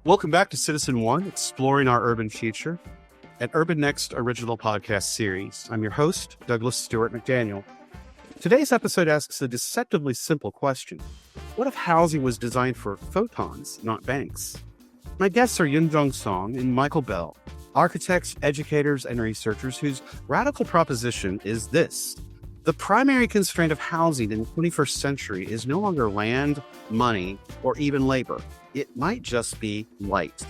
Welcome back to Citizen One, Exploring Our Urban Future, an Urban Next original podcast series. I'm your host, Douglas Stewart McDaniel. Today's episode asks a deceptively simple question. What if housing was designed for photons, not banks? My guests are Yunjong Song and Michael Bell, architects, educators, and researchers whose radical proposition is this. The primary constraint of housing in the 21st century is no longer land, money, or even labor. It might just be light.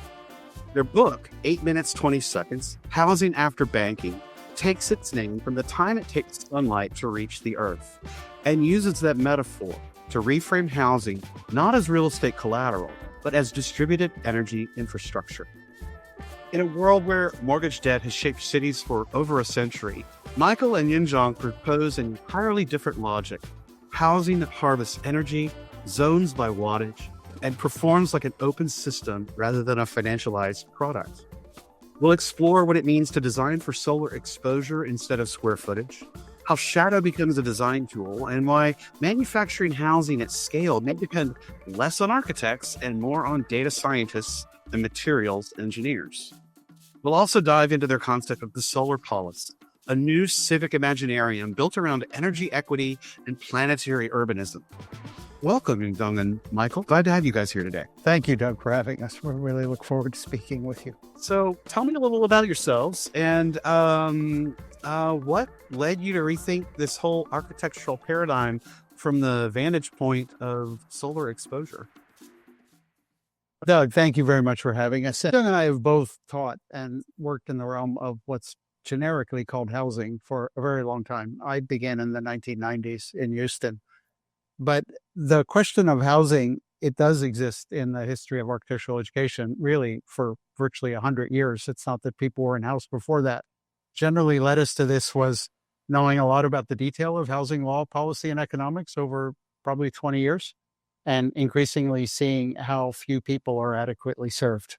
Their book, 8 minutes, 20 seconds, Housing After Banking, takes its name from the time it takes sunlight to reach the earth and uses that metaphor to reframe housing not as real estate collateral, but as distributed energy infrastructure. In a world where mortgage debt has shaped cities for over a century, Michael and Yunjong propose an entirely different logic. Housing that harvests energy, zones by wattage, and performs like an open system rather than a financialized product. We'll explore what it means to design for solar exposure instead of square footage, how shadow becomes a design tool, and why manufacturing housing at scale may depend less on architects and more on data scientists and materials engineers. We'll also dive into their concept of the solar polis, a new civic imaginarium built around energy equity and planetary urbanism. Welcome, Yunjong and Michael. Glad to have you guys here today. Thank you, Doug, for having us. We really look forward to speaking with you. So tell me a little about yourselves and what led you to rethink this whole architectural paradigm from the vantage point of solar exposure? Doug, thank you very much for having us. Doug and I have both taught and worked in the realm of what's generically called housing for a very long time. I began in the 1990s in Houston. But the question of housing, it does exist in the history of architectural education, really for virtually 100 years. It's not that people were in house before that. Generally led us to this was knowing a lot about the detail of housing law, policy, and economics over probably 20 years, and increasingly seeing how few people are adequately served.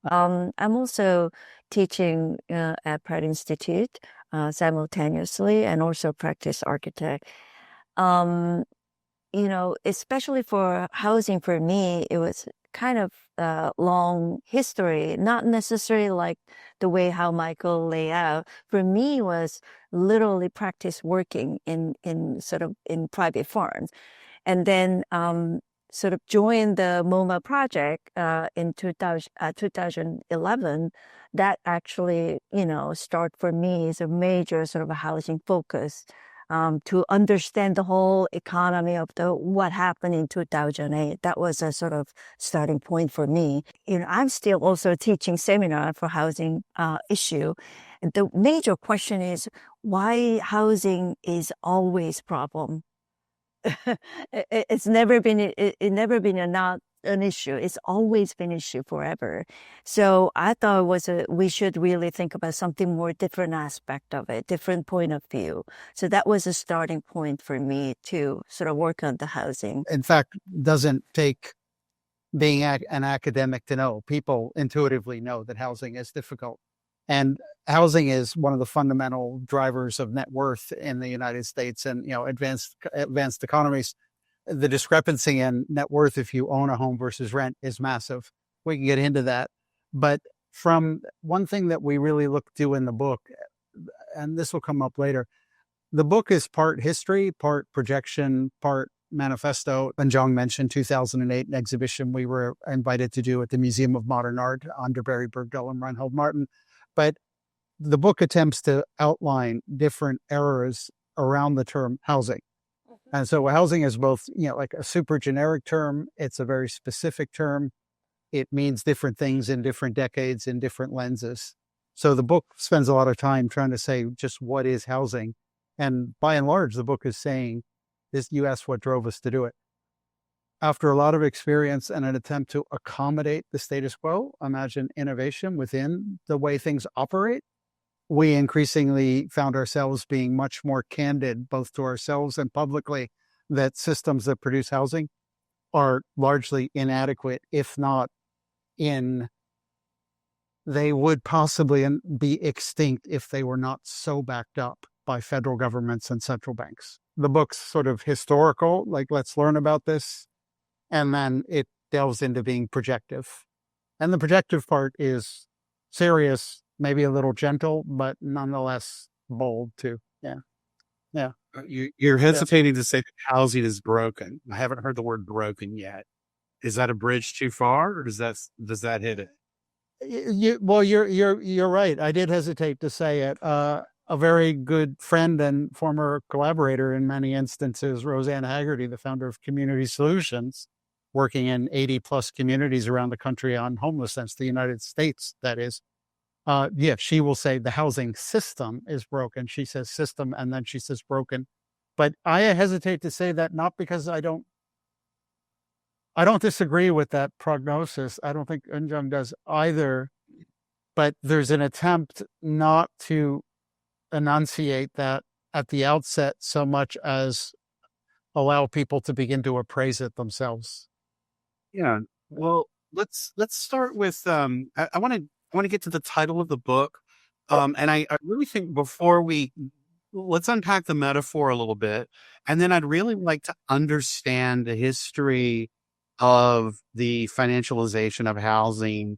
I'm also teaching at Pratt Institute simultaneously and also practice architect. Especially for housing, for me, it was kind of a long history, not necessarily like the way how Michael lay out. For me, was literally practice working in private farms, and then sort of joined the MoMA project in 2011. That actually, start for me is a major sort of a housing focus. To understand the whole economy of what happened in 2008. That was a sort of starting point for me. I'm still also teaching seminar for housing issue. And the major question is why housing is always problem. It's never been not an issue. It's always been an issue forever. So I thought we should really think about something more different aspect of it, different point of view. So that was a starting point for me to sort of work on the housing. In fact, doesn't take being an academic to know. People intuitively know that housing is difficult. And housing is one of the fundamental drivers of net worth in the United States and, advanced economies. The discrepancy in net worth if you own a home versus rent is massive. We can get into that. But from one thing that we really look to in the book, and this will come up later, the book is part history, part projection, part manifesto. And John mentioned 2008, an exhibition we were invited to do at the Museum of Modern Art under Barry Bergdahl and Reinhold Martin. But the book attempts to outline different eras around the term housing. And so housing is both, like a super generic term. It's a very specific term. It means different things in different decades, in different lenses. So the book spends a lot of time trying to say just what is housing. And by and large, the book is saying this, you asked what drove us to do it. After a lot of experience and an attempt to accommodate the status quo, imagine innovation within the way things operate, we increasingly found ourselves being much more candid, both to ourselves and publicly, that systems that produce housing are largely inadequate, if not they would possibly be extinct if they were not so backed up by federal governments and central banks. The book's sort of historical, like let's learn about this, and then it delves into being projective. And the projective part is serious, maybe a little gentle, but nonetheless bold too. Yeah. Yeah. You're hesitating to say that housing is broken. I haven't heard the word broken yet. Is that a bridge too far, or does that hit it? You're right. I did hesitate to say it. A very good friend and former collaborator in many instances, Roseanne Haggerty, the founder of Community Solutions, working in 80 plus communities around the country on homelessness, the United States, that is. Yeah, she will say the housing system is broken. She says system, and then she says broken. But I hesitate to say that, not because I don't disagree with that prognosis. I don't think Unjung does either. But there's an attempt not to enunciate that at the outset so much as allow people to begin to appraise it themselves. Yeah. Well, let's start with I want to get to the title of the book. And I really think before let's unpack the metaphor a little bit. And then I'd really like to understand the history of the financialization of housing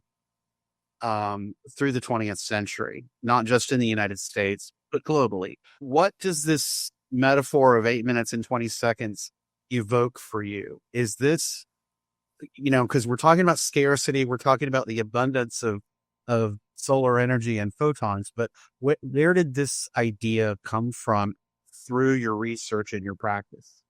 through the 20th century, not just in the United States, but globally. What does this metaphor of 8 minutes and 20 seconds evoke for you? Is this, because we're talking about scarcity, we're talking about the abundance of solar energy and photons, but where did this idea come from through your research and your practice?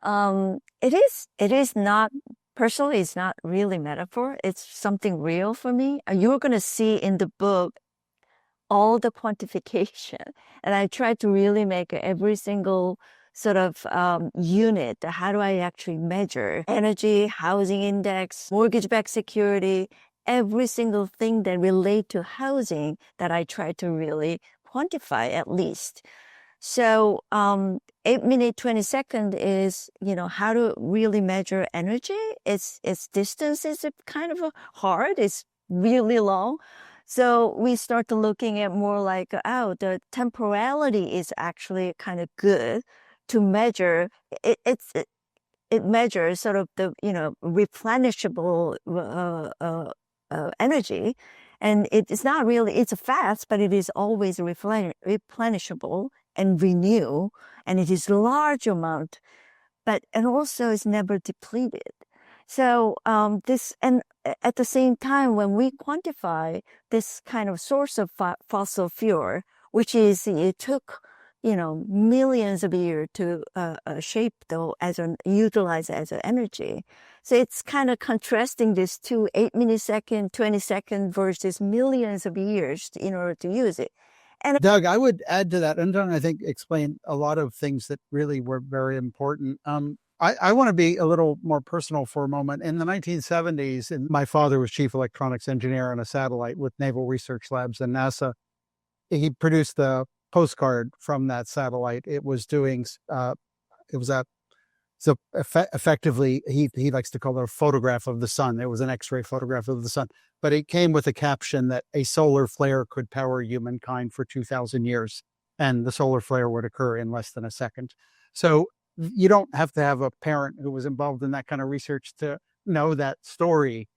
It is not, personally, it's not really metaphor. It's something real for me. You're going to see in the book all the quantification. And I try to really make every single sort of unit. How do I actually measure energy, housing index, mortgage-backed security, every single thing that relate to housing that I try to really quantify at least. So 8 minute 20 second is, how to really measure energy. Its distance is kind of hard. It's really long. So we start to looking at more like, the temporality is actually kind of good to measure. It measures sort of the, replenishable energy. And it's not really, it's fast, but it is always replenishable and renew. And it is large amount, and also it's never depleted. So and at the same time, when we quantify this kind of source of fossil fuel, which is, it took, millions of years to shape though utilize as an energy. So it's kind of contrasting this to 8 millisecond, 20 second versus millions of years in order to use it. And Doug, I would add to that, and I think explained a lot of things that really were very important. I want to be a little more personal for a moment. In the 1970s, and my father was chief electronics engineer on a satellite with Naval Research Labs and NASA. He produced the postcard from that satellite. It was doing, so effectively, he likes to call it a photograph of the sun. It was an X-ray photograph of the sun, but it came with a caption that a solar flare could power humankind for 2,000 years, and the solar flare would occur in less than a second. So you don't have to have a parent who was involved in that kind of research to know that story.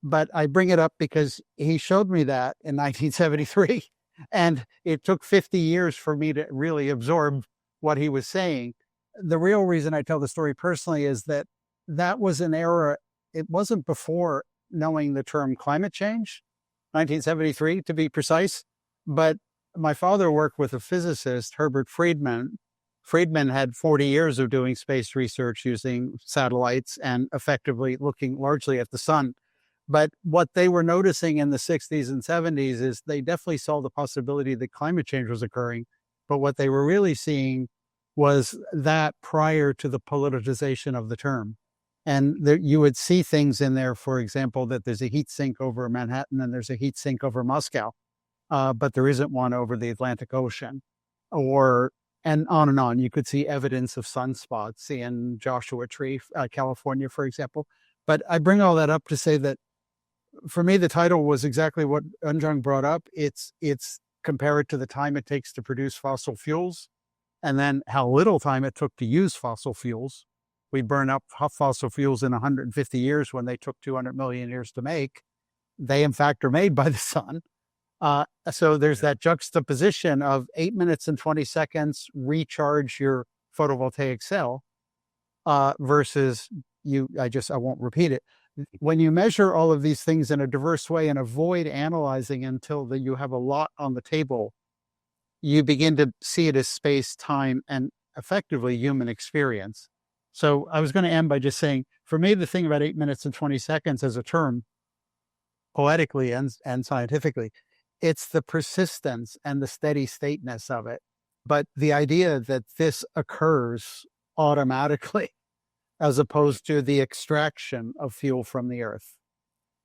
But I bring it up because he showed me that in 1973, and it took 50 years for me to really absorb what he was saying. The real reason I tell the story personally is that was an era. It wasn't before knowing the term climate change, 1973 to be precise, but my father worked with a physicist, Herbert Friedman. Friedman had 40 years of doing space research using satellites and effectively looking largely at the sun. But what they were noticing in the 60s and 70s is they definitely saw the possibility that climate change was occurring. But what they were really seeing was that prior to the politicization of the term. And you would see things in there, for example, that there's a heat sink over Manhattan and there's a heat sink over Moscow, but there isn't one over the Atlantic Ocean. And on and on. You could see evidence of sunspots in Joshua Tree, California, for example. But I bring all that up to say that for me, the title was exactly what Unjung brought up. It's compared to the time it takes to produce fossil fuels, and then how little time it took to use fossil fuels. we burn up fossil fuels in 150 years when they took 200 million years to make. They, in fact, are made by the sun. So there's that juxtaposition of 8 minutes and 20 seconds, recharge your photovoltaic cell, versus I won't repeat it. When you measure all of these things in a diverse way and avoid analyzing until you have a lot on the table, you begin to see it as space, time, and effectively human experience. So I was going to end by just saying, for me, the thing about 8 minutes and 20 seconds as a term, poetically and scientifically, it's the persistence and the steady stateness of it. But the idea that this occurs automatically, as opposed to the extraction of fuel from the earth.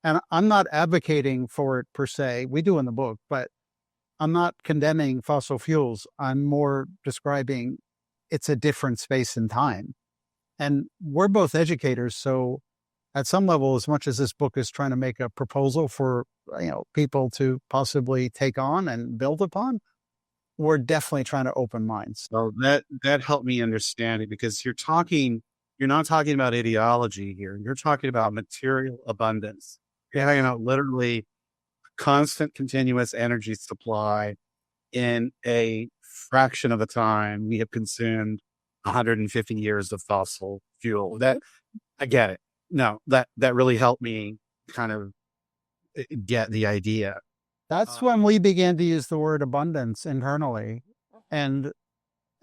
And I'm not advocating for it per se. We do in the book, but I'm not condemning fossil fuels. I'm more describing it's a different space and time. And we're both educators. So at some level, as much as this book is trying to make a proposal for, people to possibly take on and build upon, we're definitely trying to open minds. So that helped me understand it, because you're not talking about ideology here. You're talking about material abundance. You're talking about literally constant, continuous energy supply in a fraction of the time we have consumed 150 years of fossil fuel. That, I get it. No, that really helped me kind of get the idea. That's when we began to use the word abundance internally. And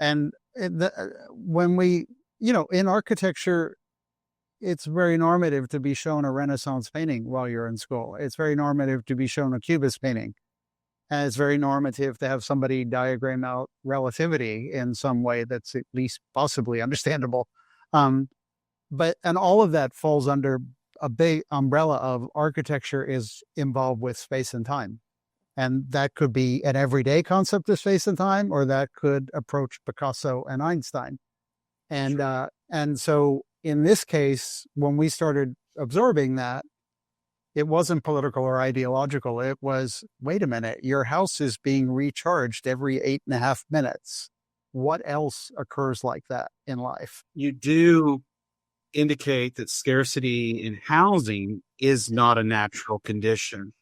when we, in architecture, it's very normative to be shown a Renaissance painting while you're in school. It's very normative to be shown a Cubist painting. And it's very normative to have somebody diagram out relativity in some way that's at least possibly understandable. And all of that falls under a big umbrella of architecture is involved with space and time. And that could be an everyday concept of space and time, or that could approach Picasso and Einstein. And, Sure. And so in this case, when we started absorbing that, it wasn't political or ideological. It was, wait a minute, your house is being recharged every 8.5 minutes. What else occurs like that in life? You do indicate that scarcity in housing is not a natural condition,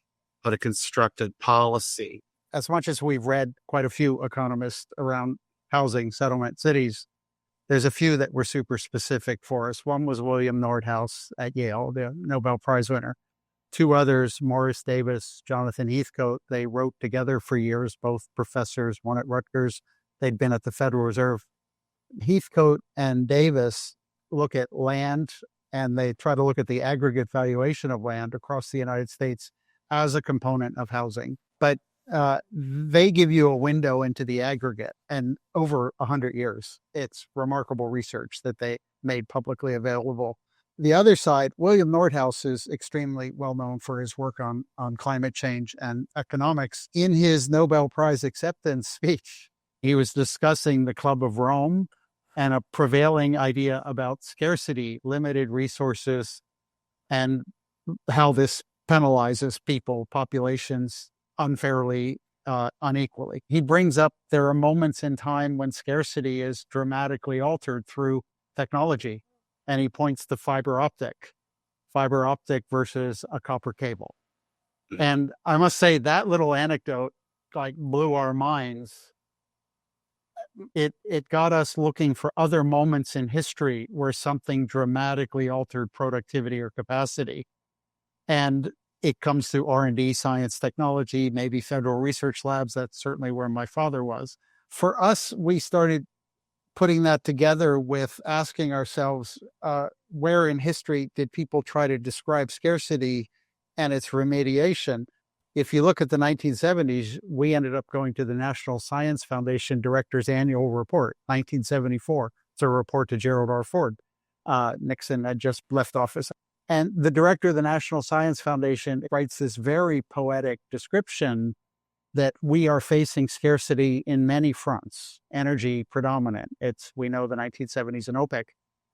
but a constructed policy. As much as we've read quite a few economists around housing, settlement, cities, there's a few that were super specific for us. One was William Nordhaus at Yale, the Nobel Prize winner. Two others, Morris Davis, Jonathan Heathcote, they wrote together for years, both professors, one at Rutgers. They'd been at the Federal Reserve. Heathcote and Davis look at land, and they try to look at the aggregate valuation of land across the United States as a component of housing. But they give you a window into the aggregate, and over 100 years. It's remarkable research that they made publicly available. The other side, William Nordhaus is extremely well known for his work on climate change and economics. In his Nobel Prize acceptance speech, he was discussing the Club of Rome and a prevailing idea about scarcity, limited resources, and how this penalizes people, populations unfairly, unequally. He brings up there are moments in time when scarcity is dramatically altered through technology. And he points to fiber optic versus a copper cable. And I must say that little anecdote blew our minds. It got us looking for other moments in history where something dramatically altered productivity or capacity. And it comes through R&D, science, technology, maybe federal research labs. That's certainly where my father was. For us, we started putting that together with asking ourselves, where in history did people try to describe scarcity and its remediation? If you look at the 1970s, we ended up going to the National Science Foundation Director's Annual Report, 1974. It's a report to Gerald R. Ford. Nixon had just left office. And the director of the National Science Foundation writes this very poetic description that we are facing scarcity in many fronts, energy predominant. We know the 1970s and OPEC.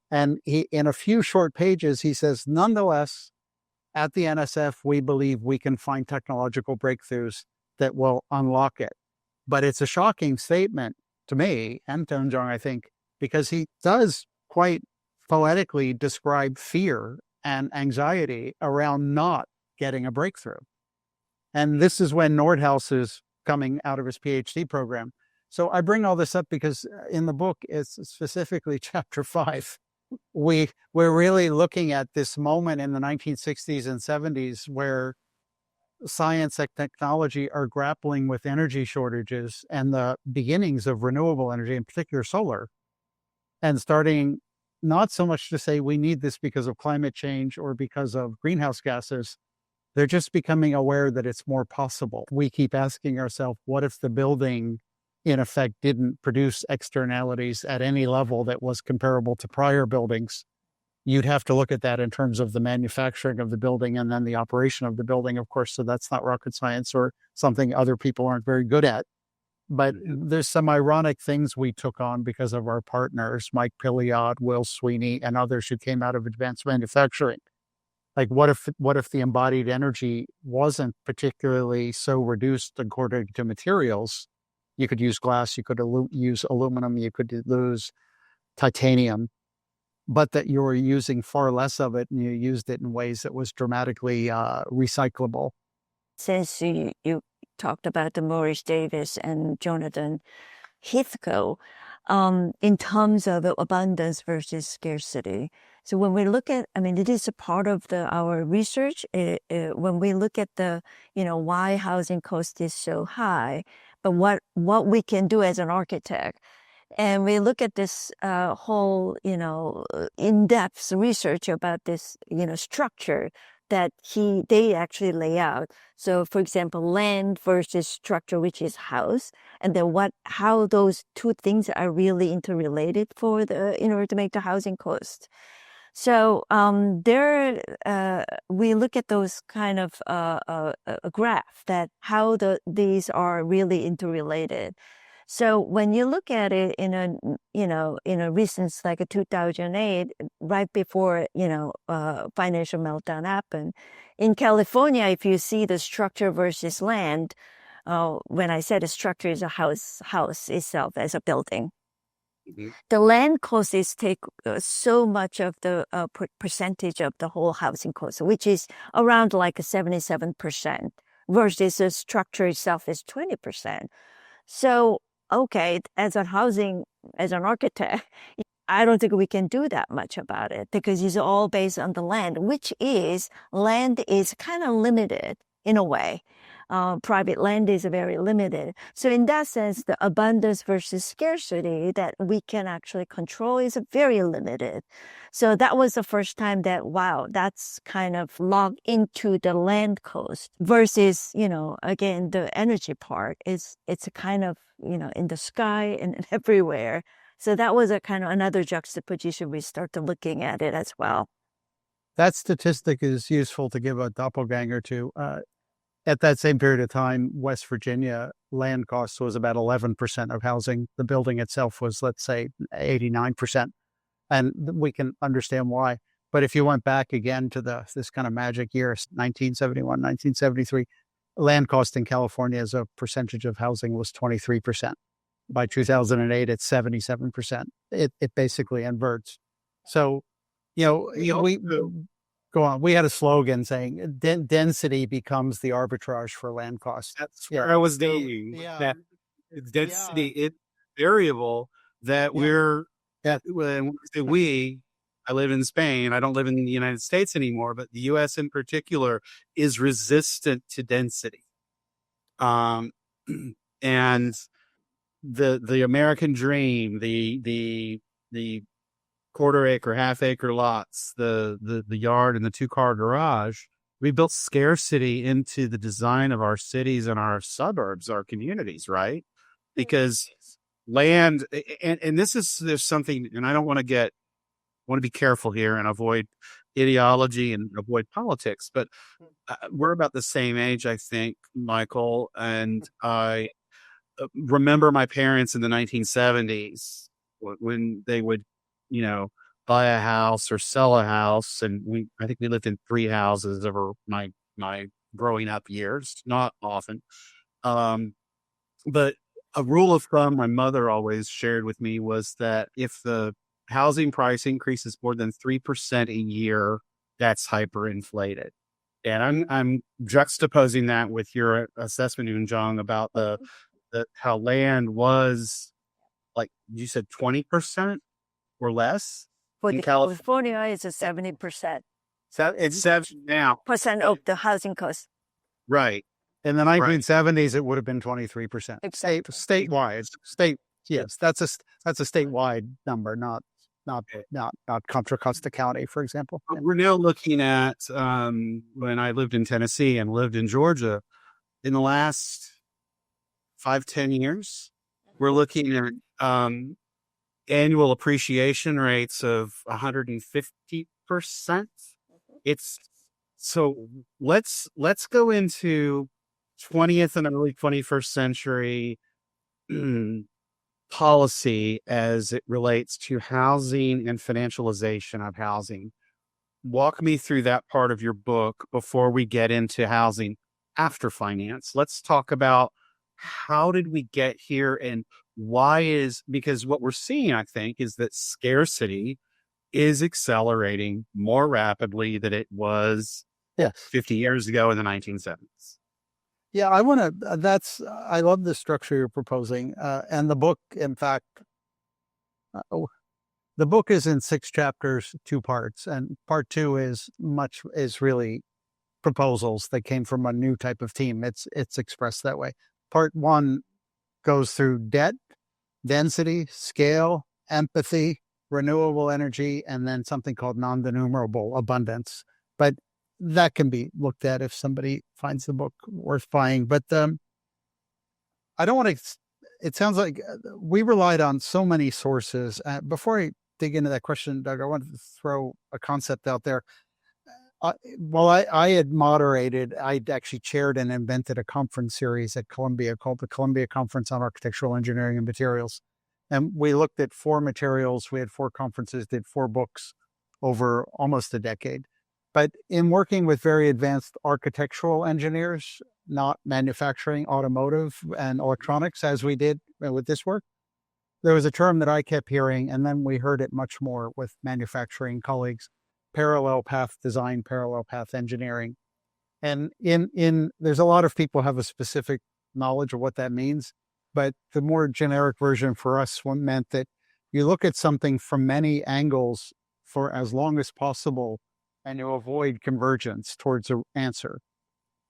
And in a few short pages, he says, nonetheless, at the NSF, we believe we can find technological breakthroughs that will unlock it. But it's a shocking statement to me and to Jung, I think, because he does quite poetically describe fear and anxiety around not getting a breakthrough. And this is when Nordhaus is coming out of his PhD program. So I bring all this up because in the book, it's specifically chapter 5. We're really looking at this moment in the 1960s and 70s where science and technology are grappling with energy shortages and the beginnings of renewable energy, in particular solar, and starting not so much to say we need this because of climate change or because of greenhouse gases. They're just becoming aware that it's more possible. We keep asking ourselves, what if the building, in effect, didn't produce externalities at any level that was comparable to prior buildings? You'd have to look at that in terms of the manufacturing of the building and then the operation of the building, of course. So that's not rocket science or something other people aren't very good at. But there's some ironic things we took on because of our partners, Mike Pilliod, Will Sweeney, and others who came out of advanced manufacturing. Like, what if the embodied energy wasn't particularly so reduced according to materials? You could use glass, you could use aluminum, you could use titanium, but that you were using far less of it and you used it in ways that was dramatically recyclable. Since you talked about the Maurice Davis and Jonathan Heathcote, in terms of abundance versus scarcity. So when we look at, I mean, it is a part of our research. When we look at why housing cost is so high, but what we can do as an architect, and we look at this whole, in-depth research about this, structure that they actually lay out. So, for example, land versus structure, which is house, and then how those two things are really interrelated in order to make the housing cost. So we look at those kind of a graph that how these are really interrelated. So when you look at it in a recent, like a 2008, right before, financial meltdown happened, in California, if you see the structure versus land, when I said a structure is a house itself as a building, the land cost is take so much of the percentage of the whole housing cost, which is around like 77%, versus the structure itself is 20%. So, okay, as an architect, I don't think we can do that much about it because it's all based on the land, land is kind of limited in a way. Private land is very limited. So in that sense, the abundance versus scarcity that we can actually control is very limited. So that was the first time that, wow, that's kind of logged into the land cost versus, again, the energy part it's a kind of, in the sky and everywhere. So that was a kind of another juxtaposition. We started looking at it as well. That statistic is useful to give a doppelganger to. At that same period of time, West Virginia land cost was about 11% of housing. The building itself was, let's say, 89%. And we can understand why. But if you went back again to this kind of magic year, 1971, 1973, land cost in California as a percentage of housing was 23%. By 2008, it's 77%. It basically inverts. So, go on. We had a slogan saying density becomes the arbitrage for land costs. That's where I was dating. That density, it's variable that when we say I live in Spain, I don't live in the United States anymore, but the US in particular is resistant to density. And the American dream, the quarter acre, half acre lots, the yard and the 2-car garage, we built scarcity into the design of our cities and our suburbs, our communities, right? Because land, and there's something, and I don't want to be careful here and avoid ideology and avoid politics, but we're about the same age, I think, Michael, and I remember my parents in the 1970s when they would, buy a house or sell a house. And I think we lived in 3 houses over my growing up years, not often. But a rule of thumb my mother always shared with me was that if the housing price increases more than 3% a year, that's hyperinflated. And I'm juxtaposing that with your assessment, Yoon about the how land was, like you said, 20% or less For in the California. California, it's a 70% So it's 7 now. percent of the housing cost. Right. In the 1970s, it would have been 23%. Exactly. Statewide. Yes, that's a statewide number, not Contra Costa County, for example. But we're now looking at when I lived in Tennessee and lived in Georgia, in the last 5-10 years, we're looking at annual appreciation rates of 150%. It's so let's go into 20th and early 21st century policy as it relates to housing and financialization of housing. Walk me through that part of your book before we get into housing after finance. Let's talk about how did we get here and because what we're seeing, I think, is that scarcity is accelerating more rapidly than it was 50 years ago in the 1970s. Yeah, I love the structure you're proposing. And the book, in fact, the book is in 6 chapters, 2 parts. And part 2 is really proposals that came from a new type of team. It's expressed that way. Part 1 goes through debt, density, scale, empathy, renewable energy, and then something called non-denumerable abundance. But that can be looked at if somebody finds the book worth buying. But I don't want to, it sounds like we relied on so many sources. Before I dig into that question, Doug, I wanted to throw a concept out there. I had moderated, I'd actually chaired and invented a conference series at Columbia called the Columbia Conference on Architectural Engineering and Materials. And we looked at 4 materials. We had 4 conferences, did 4 books over almost a decade. But in working with very advanced architectural engineers, not manufacturing, automotive, and electronics, as we did with this work, there was a term that I kept hearing, and then we heard it much more with manufacturing colleagues: parallel path design, parallel path engineering. And there's a lot of people have a specific knowledge of what that means, but the more generic version for us meant that you look at something from many angles for as long as possible, and you avoid convergence towards an answer.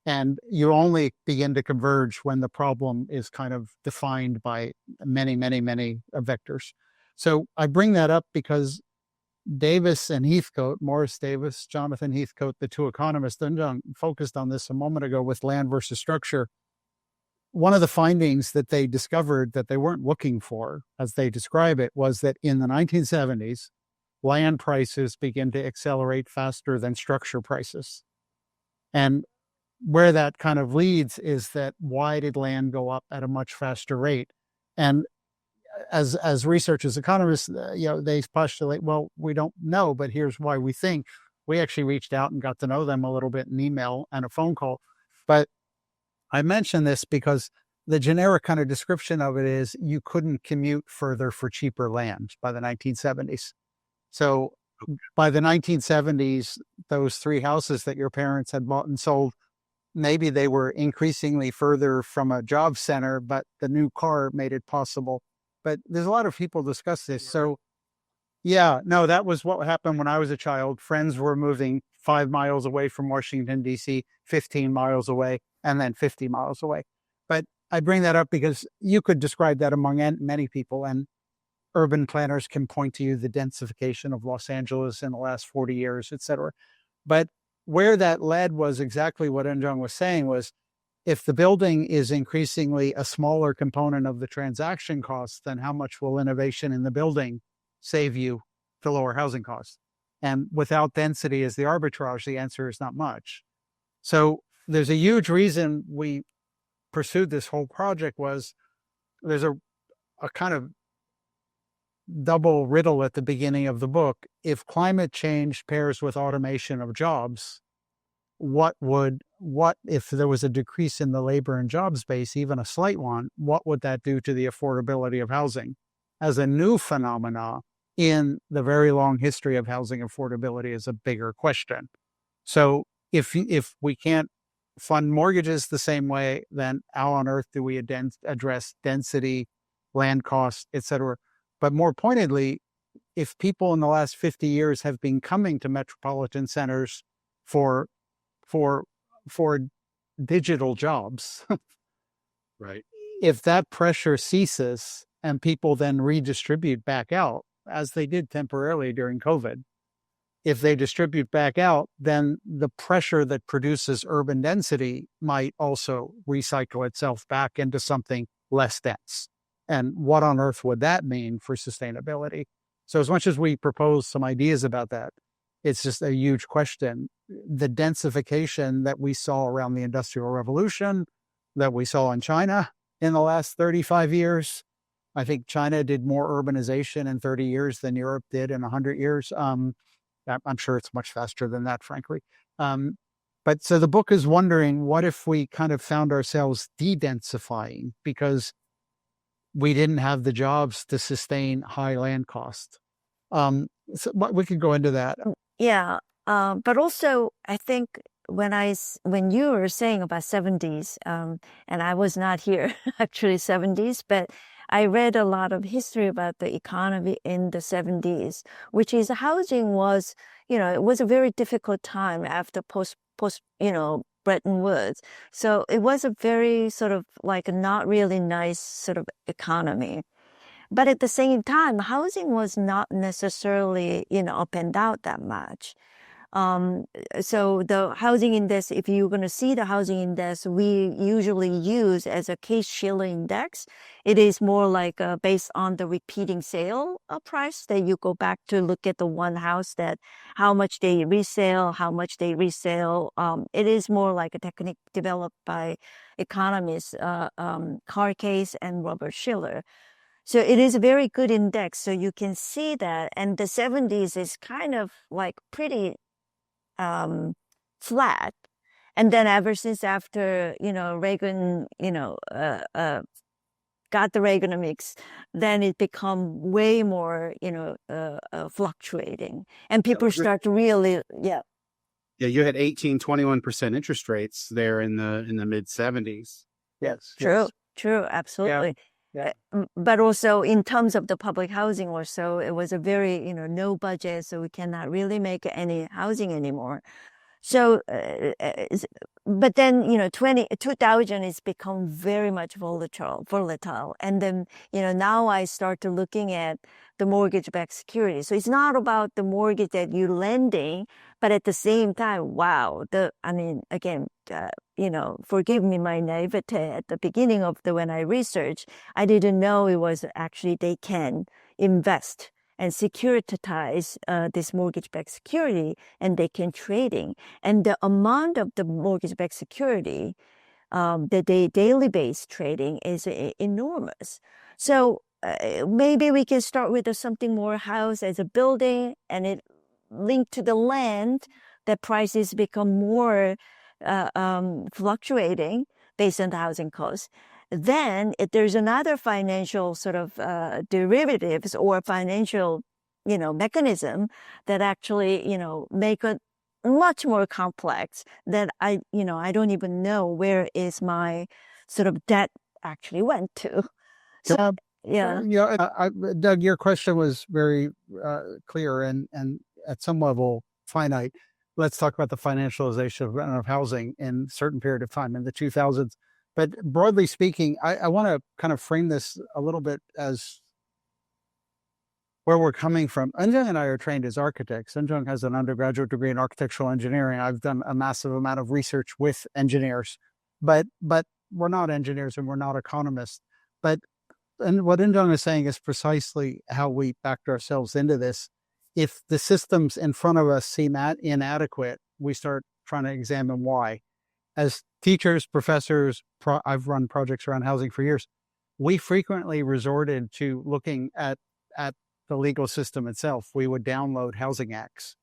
And you only begin to converge when the problem is kind of defined by many, many, many vectors. So I bring that up because Davis and Heathcote, Morris Davis, Jonathan Heathcote, the 2 economists, focused on this a moment ago with land versus structure. One of the findings that they discovered that they weren't looking for, as they describe it, was that in the 1970s, land prices begin to accelerate faster than structure prices. And where that kind of leads is that why did land go up at a much faster rate? And as researchers, economists, they postulate, well, we don't know, but here's why we think. We actually reached out and got to know them a little bit in email and a phone call. But I mention this because the generic kind of description of it is you couldn't commute further for cheaper land by the 1970s. So by the 1970s, those 3 houses that your parents had bought and sold, maybe they were increasingly further from a job center, but the new car made it possible. But there's a lot of people discuss this. So yeah, no, that was what happened when I was a child. Friends were moving 5 miles away from Washington, D.C., 15 miles away, and then 50 miles away. But I bring that up because you could describe that among many people, and urban planners can point to you the densification of Los Angeles in the last 40 years, et cetera. But where that led was exactly what Eunjung was saying, was if the building is increasingly a smaller component of the transaction costs, then how much will innovation in the building save you to lower housing costs? And without density as the arbitrage, the answer is not much. So there's a huge reason we pursued this whole project was there's a kind of double riddle at the beginning of the book. If climate change pairs with automation of jobs, what if there was a decrease in the labor and jobs base, even a slight one, what would that do to the affordability of housing? As a new phenomena, in the very long history of housing affordability is a bigger question. So if we can't fund mortgages the same way, then how on earth do we address density, land costs, et cetera? But more pointedly, if people in the last 50 years have been coming to metropolitan centers for digital jobs, Right. if that pressure ceases and people then redistribute back out, as they did temporarily during COVID, if they distribute back out, then the pressure that produces urban density might also recycle itself back into something less dense. And what on earth would that mean for sustainability? So as much as we propose some ideas about that, it's just a huge question. The densification that we saw around the Industrial Revolution, that we saw in China in the last 35 years, I think China did more urbanization in 30 years than Europe did in 100 years. I'm sure it's much faster than that, frankly. But so the book is wondering, what if we kind of found ourselves de-densifying because we didn't have the jobs to sustain high land costs? So we could go into that. Yeah. But also, I think when you were saying about 70s, and I was not here actually 70s, but I read a lot of history about the economy in the 70s, which is housing was, it was a very difficult time after post, Bretton Woods. So it was a very sort of like a not really nice sort of economy. But at the same time, housing was not necessarily, up and down that much. So the housing index, if you're going to see the housing index, we usually use as a Case-Shiller index. It is more like based on the repeating sale price that you go back to look at the one house how much they resell, It is more like a technique developed by economists, Carr Case and Robert Shiller. So it is a very good index. So you can see that. And the 70s is kind of like pretty flat. And then ever since after, Reagan, got the Reaganomics, then it become way more, fluctuating. And people start to really, Yeah, you had 18-21% interest rates there in the mid 70s. Yes. True, absolutely. Yeah. But also in terms of the public housing or so, it was a very, no budget, so we cannot really make any housing anymore. So, but then, 2000 has become very much volatile. And then, now I start to looking at the mortgage-backed security. So it's not about the mortgage that you're lending, but at the same time, wow, again, forgive me my naivete at the beginning of when I researched, I didn't know it was actually they can invest and securitize this mortgage-backed security, and they can trading. And the amount of the mortgage-backed security, the daily-based trading is enormous. So maybe we can start with something more house as a building, and it linked to the land, that prices become more fluctuating based on the housing costs. Then if there's another financial sort of derivatives or financial, mechanism that actually, make it much more complex, that I don't even know where is my sort of debt actually went to. So, yeah. Doug, your question was very clear and at some level finite. Let's talk about the financialization of housing in a certain period of time in the 2000s. But broadly speaking, I want to kind of frame this a little bit as where we're coming from. Eunjung and I are trained as architects. Eunjung has an undergraduate degree in architectural engineering. I've done a massive amount of research with engineers, but we're not engineers and we're not economists. And what Eunjung is saying is precisely how we backed ourselves into this. If the systems in front of us seem inadequate, we start trying to examine why. As teachers, professors, I've run projects around housing for years. We frequently resorted to looking at the legal system itself. We would download housing acts,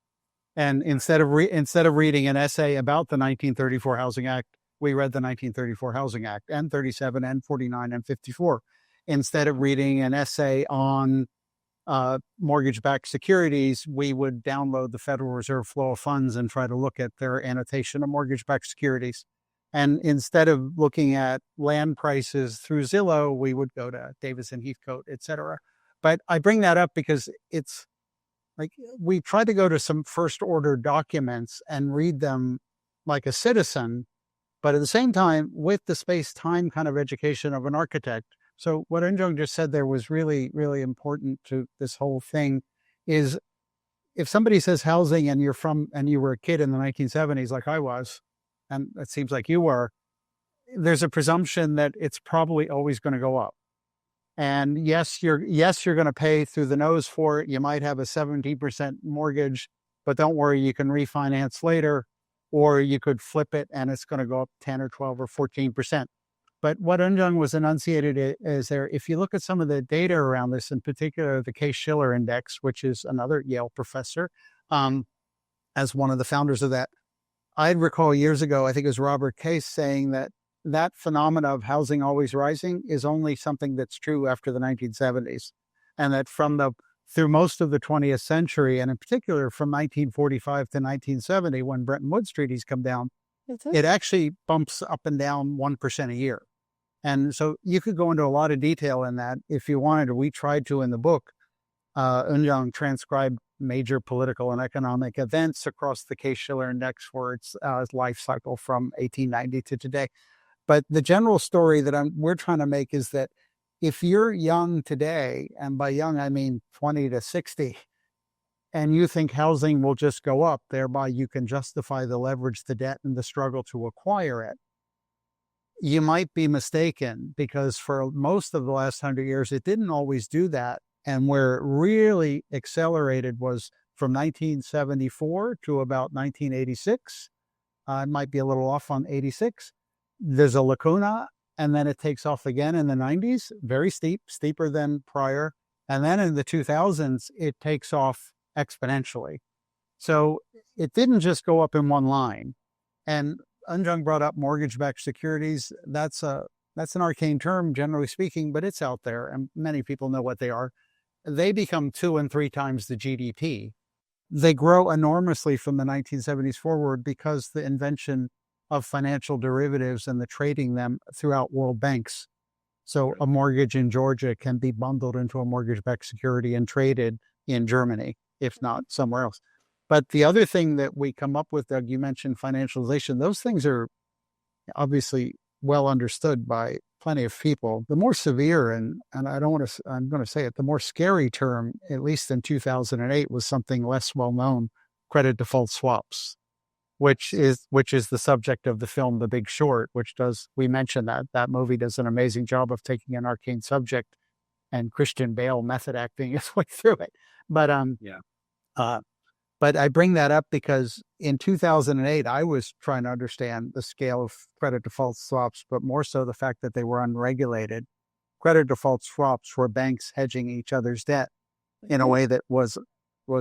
and instead of reading an essay about the 1934 Housing Act, we read the 1934 Housing Act, N37, N49, and 54. Instead of reading an essay on mortgage-backed securities, we would download the Federal Reserve flow of funds and try to look at their annotation of mortgage-backed securities. And instead of looking at land prices through Zillow, we would go to Davis and Heathcote, et cetera. But I bring that up because it's like we try to go to some first order documents and read them like a citizen, but at the same time, with the space-time kind of education of an architect. So what Eunjung just said there was really, really important to this whole thing is if somebody says housing and you were a kid in the 1970s, like I was, and it seems like you were, there's a presumption that it's probably always going to go up. And yes, you're going to pay through the nose for it. You might have a 70% mortgage, but don't worry, you can refinance later, or you could flip it and it's going to go up 10 or 12 or 14%. But what Eunjung was enunciated is there, if you look at some of the data around this, in particular, the Case-Shiller Index, which is another Yale professor, as one of the founders of that, I recall years ago, I think it was Robert Case saying that phenomena of housing always rising is only something that's true after the 1970s. And that through most of the 20th century, and in particular from 1945 to 1970, when Bretton Woods treaties come down, it actually bumps up and down 1% a year. And so you could go into a lot of detail in that if you wanted to. We tried to in the book. Eunjung transcribed major political and economic events across the Case-Shiller Index for its life cycle from 1890 to today. But the general story that we're trying to make is that if you're young today, and by young I mean 20 to 60, and you think housing will just go up, thereby you can justify the leverage, the debt, and the struggle to acquire it, you might be mistaken, because for most of the last 100 years, it didn't always do that. And where it really accelerated was from 1974 to about 1986. It might be a little off on 86. There's a lacuna, and then it takes off again in the 90s, very steep, steeper than prior. And then in the 2000s, it takes off exponentially. So it didn't just go up in one line. And Eunjung brought up mortgage-backed securities. That's an arcane term, generally speaking, but it's out there, and many people know what they are. They become 2 and 3 times the GDP. They grow enormously from the 1970s forward because the invention of financial derivatives and the trading them throughout world banks. So a mortgage in Georgia can be bundled into a mortgage-backed security and traded in Germany, if not somewhere else. But the other thing that we come up with, Doug, you mentioned financialization. Those things are obviously well understood by plenty of people. The more severe, and I'm going to say it, the more scary term, at least in 2008, was something less well known: credit default swaps, which is the subject of the film The Big Short, we mentioned that movie does an amazing job of taking an arcane subject and Christian Bale method acting his way through it. But but I bring that up because in 2008, I was trying to understand the scale of credit default swaps, but more so the fact that they were unregulated. Credit default swaps were banks hedging each other's debt in a way that was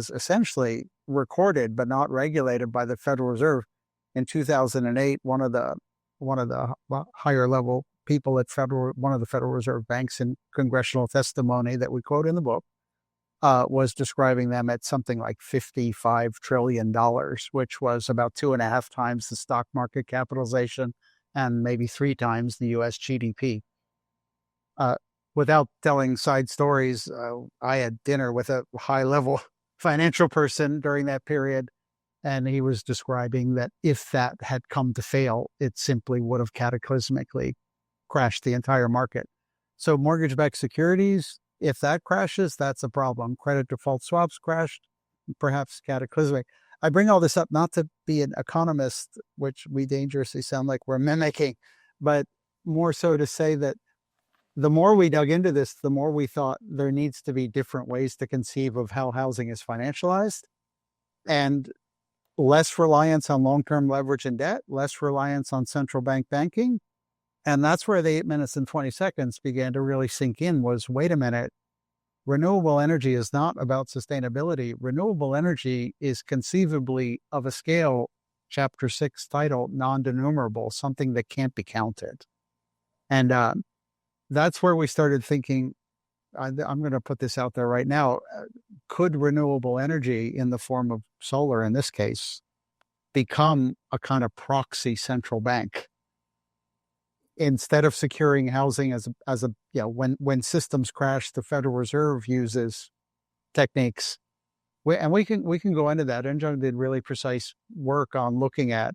essentially recorded but not regulated by the Federal Reserve. In 2008, one of the higher level people at one of the Federal Reserve banks, in congressional testimony that we quote in the book, was describing them at something like $55 trillion, which was about 2.5 times the stock market capitalization and maybe 3 times the U.S. GDP. Without telling side stories, I had dinner with a high-level financial person during that period, and he was describing that if that had come to fail, it simply would have cataclysmically crashed the entire market. So mortgage-backed securities, if that crashes, that's a problem. Credit default swaps crashed, perhaps cataclysmic. I bring all this up not to be an economist, which we dangerously sound like we're mimicking, but more so to say that the more we dug into this, the more we thought there needs to be different ways to conceive of how housing is financialized, and less reliance on long-term leverage and debt, less reliance on central bank banking. And that's where the 8 minutes and 20 seconds began to really sink in, was, wait a minute, renewable energy is not about sustainability. Renewable energy is conceivably of a scale, chapter 6 title, non-denumerable, something that can't be counted. And that's where we started thinking, I'm going to put this out there right now. Could renewable energy in the form of solar, in this case, become a kind of proxy central bank? Instead of securing housing as a when systems crash, the Federal Reserve uses techniques. We can go into that. Enjung did really precise work on looking at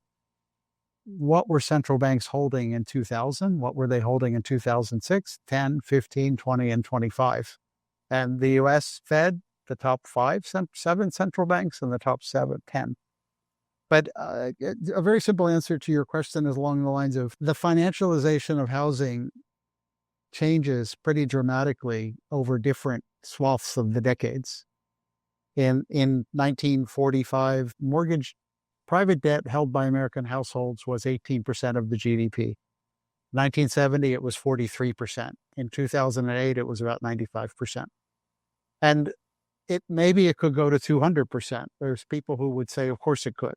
what were central banks holding in 2000, what were they holding in 2006, 10, 15, 20, and 25. And the US Fed, the top 7 central banks, and the top 10. But a very simple answer to your question is along the lines of the financialization of housing changes pretty dramatically over different swaths of the decades. In 1945, private debt held by American households was 18% of the GDP. 1970, it was 43%. In 2008, it was about 95%. And maybe it could go to 200%. There's people who would say, of course it could.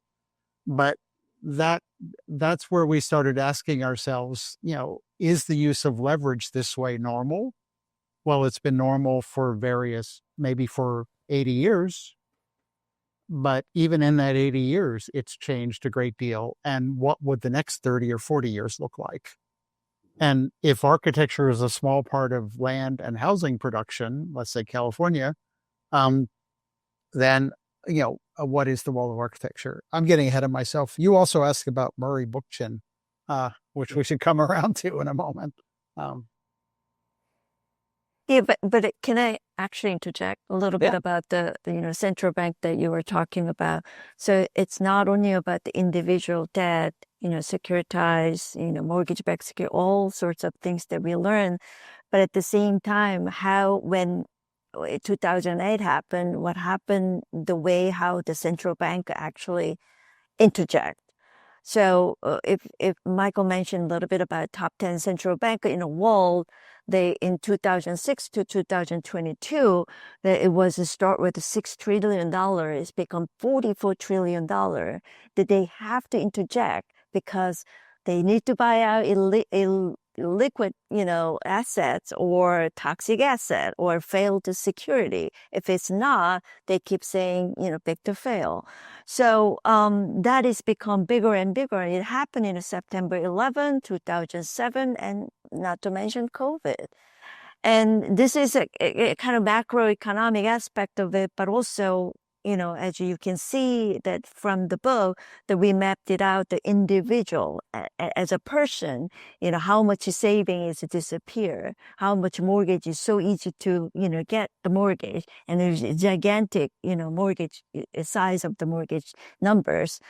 But that's where we started asking ourselves, is the use of leverage this way normal? Well, it's been normal for maybe for 80 years. But even in that 80 years, it's changed a great deal. And what would the next 30 or 40 years look like? And if architecture is a small part of land and housing production, let's say California, then what is the role of architecture? I'm getting ahead of myself. You also asked about Murray Bookchin, which we should come around to in a moment. Yeah, but can I actually interject a little bit about the central bank that you were talking about? So it's not only about the individual debt, securitized, mortgage-backed security, all sorts of things that we learn, but at the same time, when 2008 happened, what happened, the way how the central bank actually interject. So if Michael mentioned a little bit about top 10 central bank in a world, they in 2006 to 2022, it was a start with $6 trillion. It's become $44 trillion that they have to interject because they need to buy out liquid, assets or toxic asset or failed to security. If it's not, they keep saying, big to fail. So that has become bigger and bigger. It happened in September 11, 2007, and not to mention COVID. And this is a kind of macroeconomic aspect of it, but also, as you can see that from the book, that we mapped it out, the individual as a person, how much saving is disappear, how much mortgage is so easy to, get the mortgage, and there's a gigantic, mortgage size of the mortgage numbers.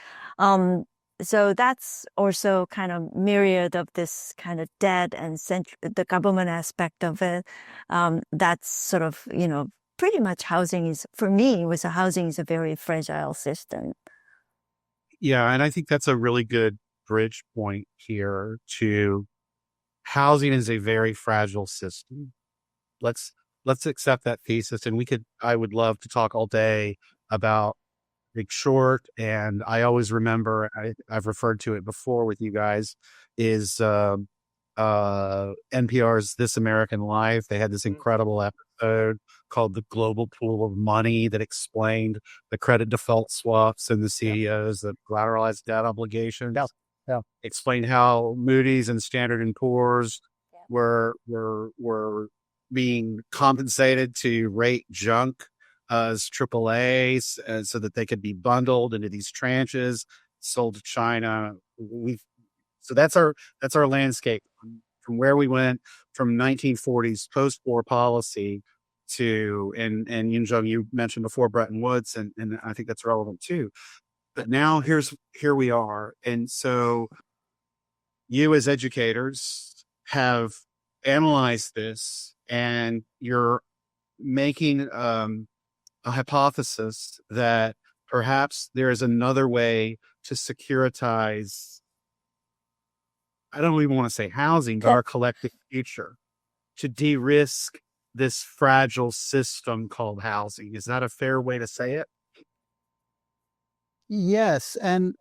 So that's also kind of myriad of this kind of debt and the government aspect of it. That's sort of, pretty much housing is a very fragile system. Yeah, and I think that's a really good bridge point here to housing is a very fragile system. Let's accept that thesis, and I would love to talk all day about Big Short, and I always remember, I've referred to it before with you guys, is NPR's This American Life. They had this incredible episode called The Global Pool of Money that explained the credit default swaps and the CEOs, the collateralized debt obligations. Yeah. Explained how Moody's and Standard & Poor's were being compensated to rate junk as AAAs so that they could be bundled into these tranches, sold to China. So that's our landscape from where we went from 1940s post-war policy to, and Yunjung, you mentioned before Bretton Woods, and I think that's relevant too. But now here we are. And so you as educators have analyzed this, and you're making a hypothesis that perhaps there is another way to securitize, I don't even want to say housing, but our collective future, to de-risk this fragile system called housing. Is that a fair way to say it? Yes, and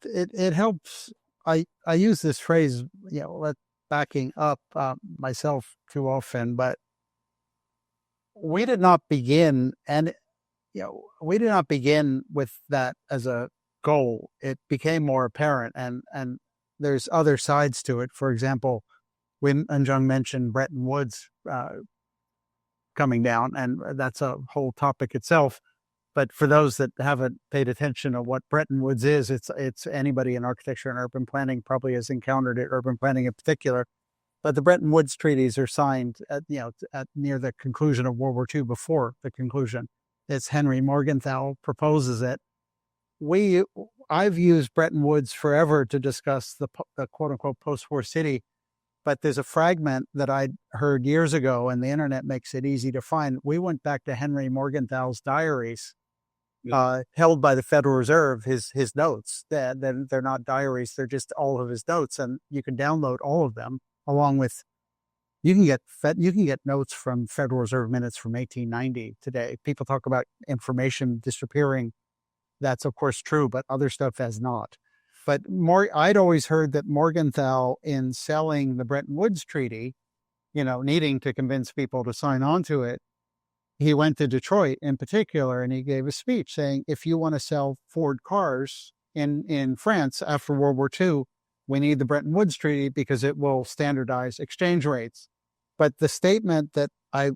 it helps. I use this phrase, backing up myself too often, but we did not begin, and we did not begin with that as a goal. It became more apparent, and there's other sides to it. For example, when Jung mentioned Bretton Woods coming down, and that's a whole topic itself. But for those that haven't paid attention to what Bretton Woods is, it's anybody in architecture and urban planning probably has encountered it, urban planning in particular. But the Bretton Woods treaties are signed at near the conclusion of World War II, before the conclusion. It's Henry Morgenthau proposes it. I've used Bretton Woods forever to discuss the quote unquote post-war city, but there's a fragment that I heard years ago, and the internet makes it easy to find. We went back to Henry Morgenthau's diaries, held by the Federal Reserve, his notes. They're not diaries; they're just all of his notes, and you can download all of them. Along with, you can get notes from Federal Reserve minutes from 1890 today. People talk about information disappearing. That's of course true, but other stuff has not. But I'd always heard that Morgenthau, in selling the Bretton Woods Treaty, needing to convince people to sign on to it, he went to Detroit in particular, and he gave a speech saying, if you want to sell Ford cars in France after World War II, we need the Bretton Woods Treaty because it will standardize exchange rates. But the statement that I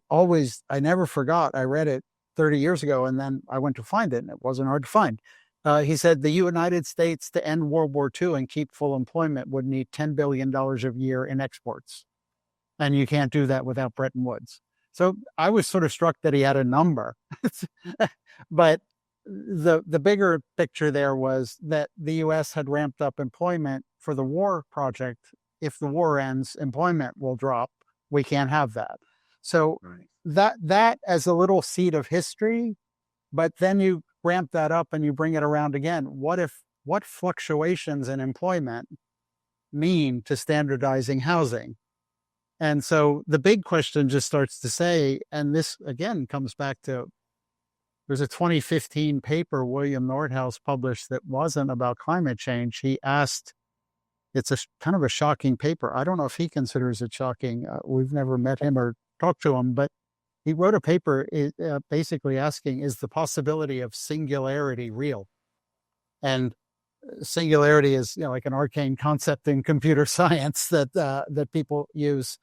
never forgot, I read it 30 years ago, and then I went to find it, and it wasn't hard to find. He said the United States, to end World War II and keep full employment, would need $10 billion a year in exports. And you can't do that without Bretton Woods. So I was sort of struck that he had a number. But the bigger picture there was that the U.S. had ramped up employment for the war project. If the war ends, employment will drop. We can't have that. So that as a little seed of history, but then you ramp that up and you bring it around again. What fluctuations in employment mean to standardizing housing? And so the big question just starts to say, and this again comes back to, there's a 2015 paper William Nordhaus published that wasn't about climate change. He asked, it's a kind of a shocking paper. I don't know if he considers it shocking. We've never met him or talked to him, but he wrote a paper basically asking, is the possibility of singularity real? And singularity is like an arcane concept in computer science that people use.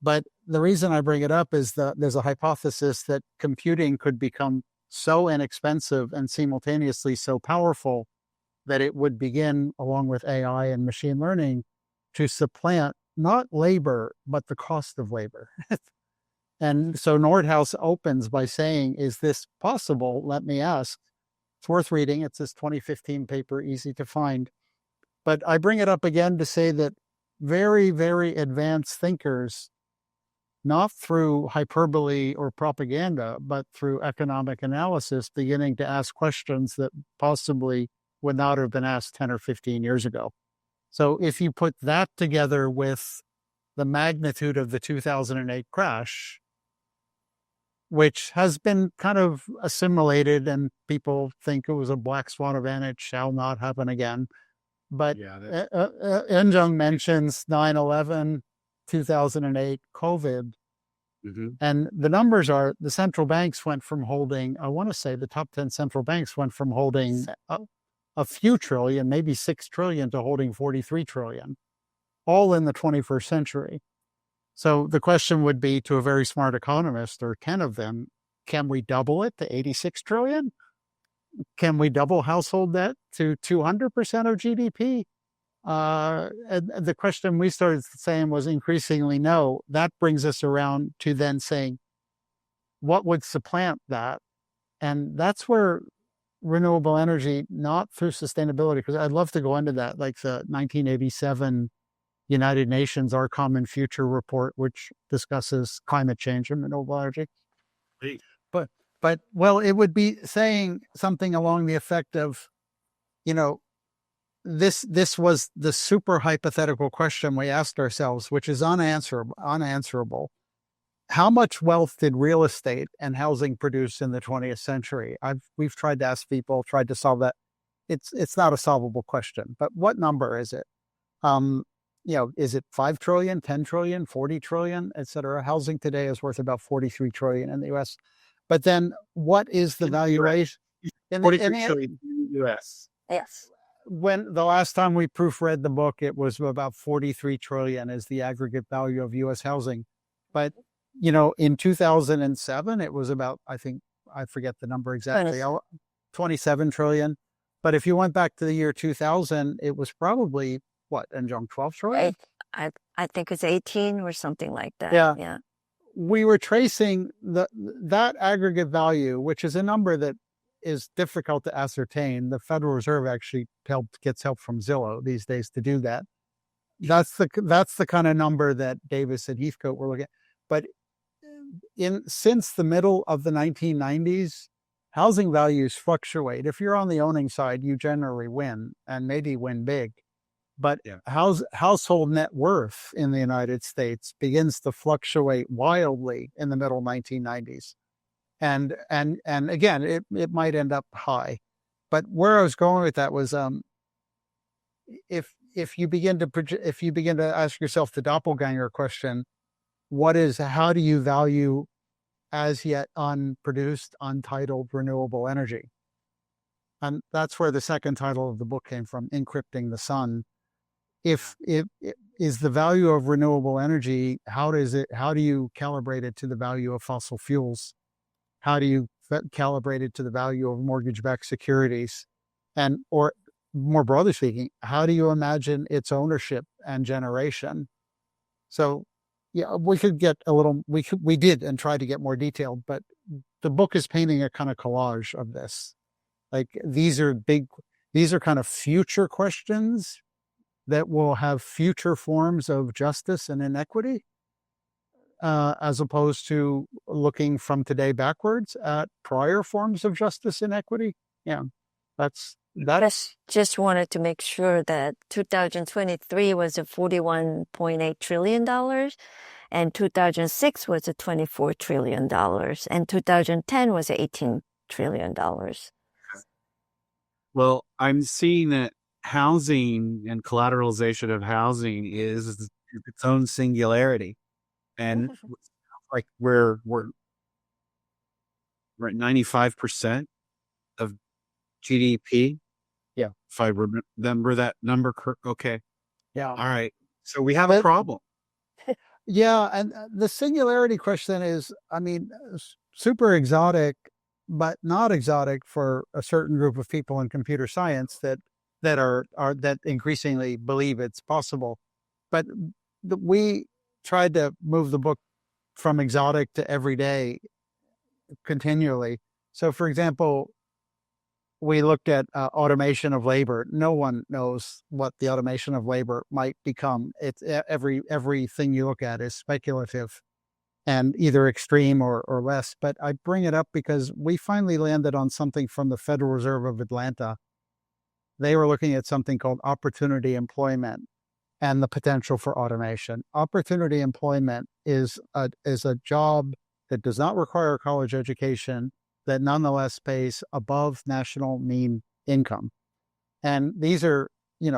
But the reason I bring it up is that there's a hypothesis that computing could become so inexpensive and simultaneously so powerful that it would begin, along with AI and machine learning, to supplant not labor, but the cost of labor. And so Nordhaus opens by saying, is this possible? Let me ask. It's worth reading. It's this 2015 paper, easy to find. But I bring it up again to say that very, very advanced thinkers, not through hyperbole or propaganda, but through economic analysis, beginning to ask questions that possibly would not have been asked 10 or 15 years ago. So if you put that together with the magnitude of the 2008 crash, which has been kind of assimilated, and people think it was a black swan event, it shall not happen again. But Jung mentions 9/11, 2008, COVID. Mm-hmm. And the numbers are, the central banks went from holding, I want to say the top 10 central banks went from holding a few trillion, maybe 6 trillion, to holding 43 trillion, all in the 21st century. So the question would be to a very smart economist, or 10 of them, can we double it to 86 trillion? Can we double household debt to 200% of GDP? And the question we started saying was increasingly no. That brings us around to then saying, what would supplant that? And that's where renewable energy, not through sustainability, because I'd love to go into that, like the 1987 United Nations Our Common Future report, which discusses climate change and renewable energy. Hey. But well, it would be saying something along the effect of, this was the super hypothetical question we asked ourselves, which is unanswerable. How much wealth did real estate and housing produce in the 20th century? We've tried to ask people, tried to solve that. It's not a solvable question, but what number is it? is it 5 trillion, 10 trillion, 40 trillion, et cetera? Housing today is worth about 43 trillion in the US. But then what is the valuation? 43 trillion in the US. Yes. When the last time we proofread the book, it was about 43 trillion is the aggregate value of US housing. But, in 2007, it was about, I forget the number exactly, 27 trillion. But if you went back to the year 2000, it was probably what, Njong, 12 trillion? I think it's 18 or something like that. Yeah. We were tracing that aggregate value, which is a number that is difficult to ascertain. The Federal Reserve actually gets help from Zillow these days to do that. That's the kind of number that Davis and Heathcote were looking at. But since the middle of the 1990s, housing values fluctuate. If you're on the owning side, you generally win, and maybe win big. But household net worth in the United States begins to fluctuate wildly in the middle 1990s. And again, it might end up high. But where I was going with that was, if you begin to ask yourself the doppelganger question, how do you value as yet unproduced, untitled renewable energy? And that's where the second title of the book came from, Encrypting the Sun. If is the value of renewable energy, how do you calibrate it to the value of fossil fuels? How do you calibrate it to the value of mortgage-backed securities? Or more broadly speaking, how do you imagine its ownership and generation? So, we could get we did and tried to get more detailed, but the book is painting a kind of collage of this. Like, these are kind of future questions that will have future forms of justice and inequity, as opposed to looking from today backwards at prior forms of justice and equity. Yeah, that's just wanted to make sure that 2023 was a $41.8 trillion, and 2006 was a $24 trillion, and 2010 was $18 trillion. Well, I'm seeing that housing and collateralization of housing is its own singularity. And like we're at 95% of GDP. Yeah. If I remember that number correct. Okay. Yeah. All right. So we have a problem. Yeah. And the singularity question is, super exotic, but not exotic for a certain group of people in computer science that increasingly believe it's possible. But we tried to move the book from exotic to everyday continually. So, for example, we looked at automation of labor. No one knows what the automation of labor might become. It's everything you look at is speculative and either extreme or less. But I bring it up because we finally landed on something from the Federal Reserve of Atlanta. They were looking at something called opportunity employment and the potential for automation. Opportunity employment is a job that does not require a college education, that nonetheless pays above national mean income. And these are,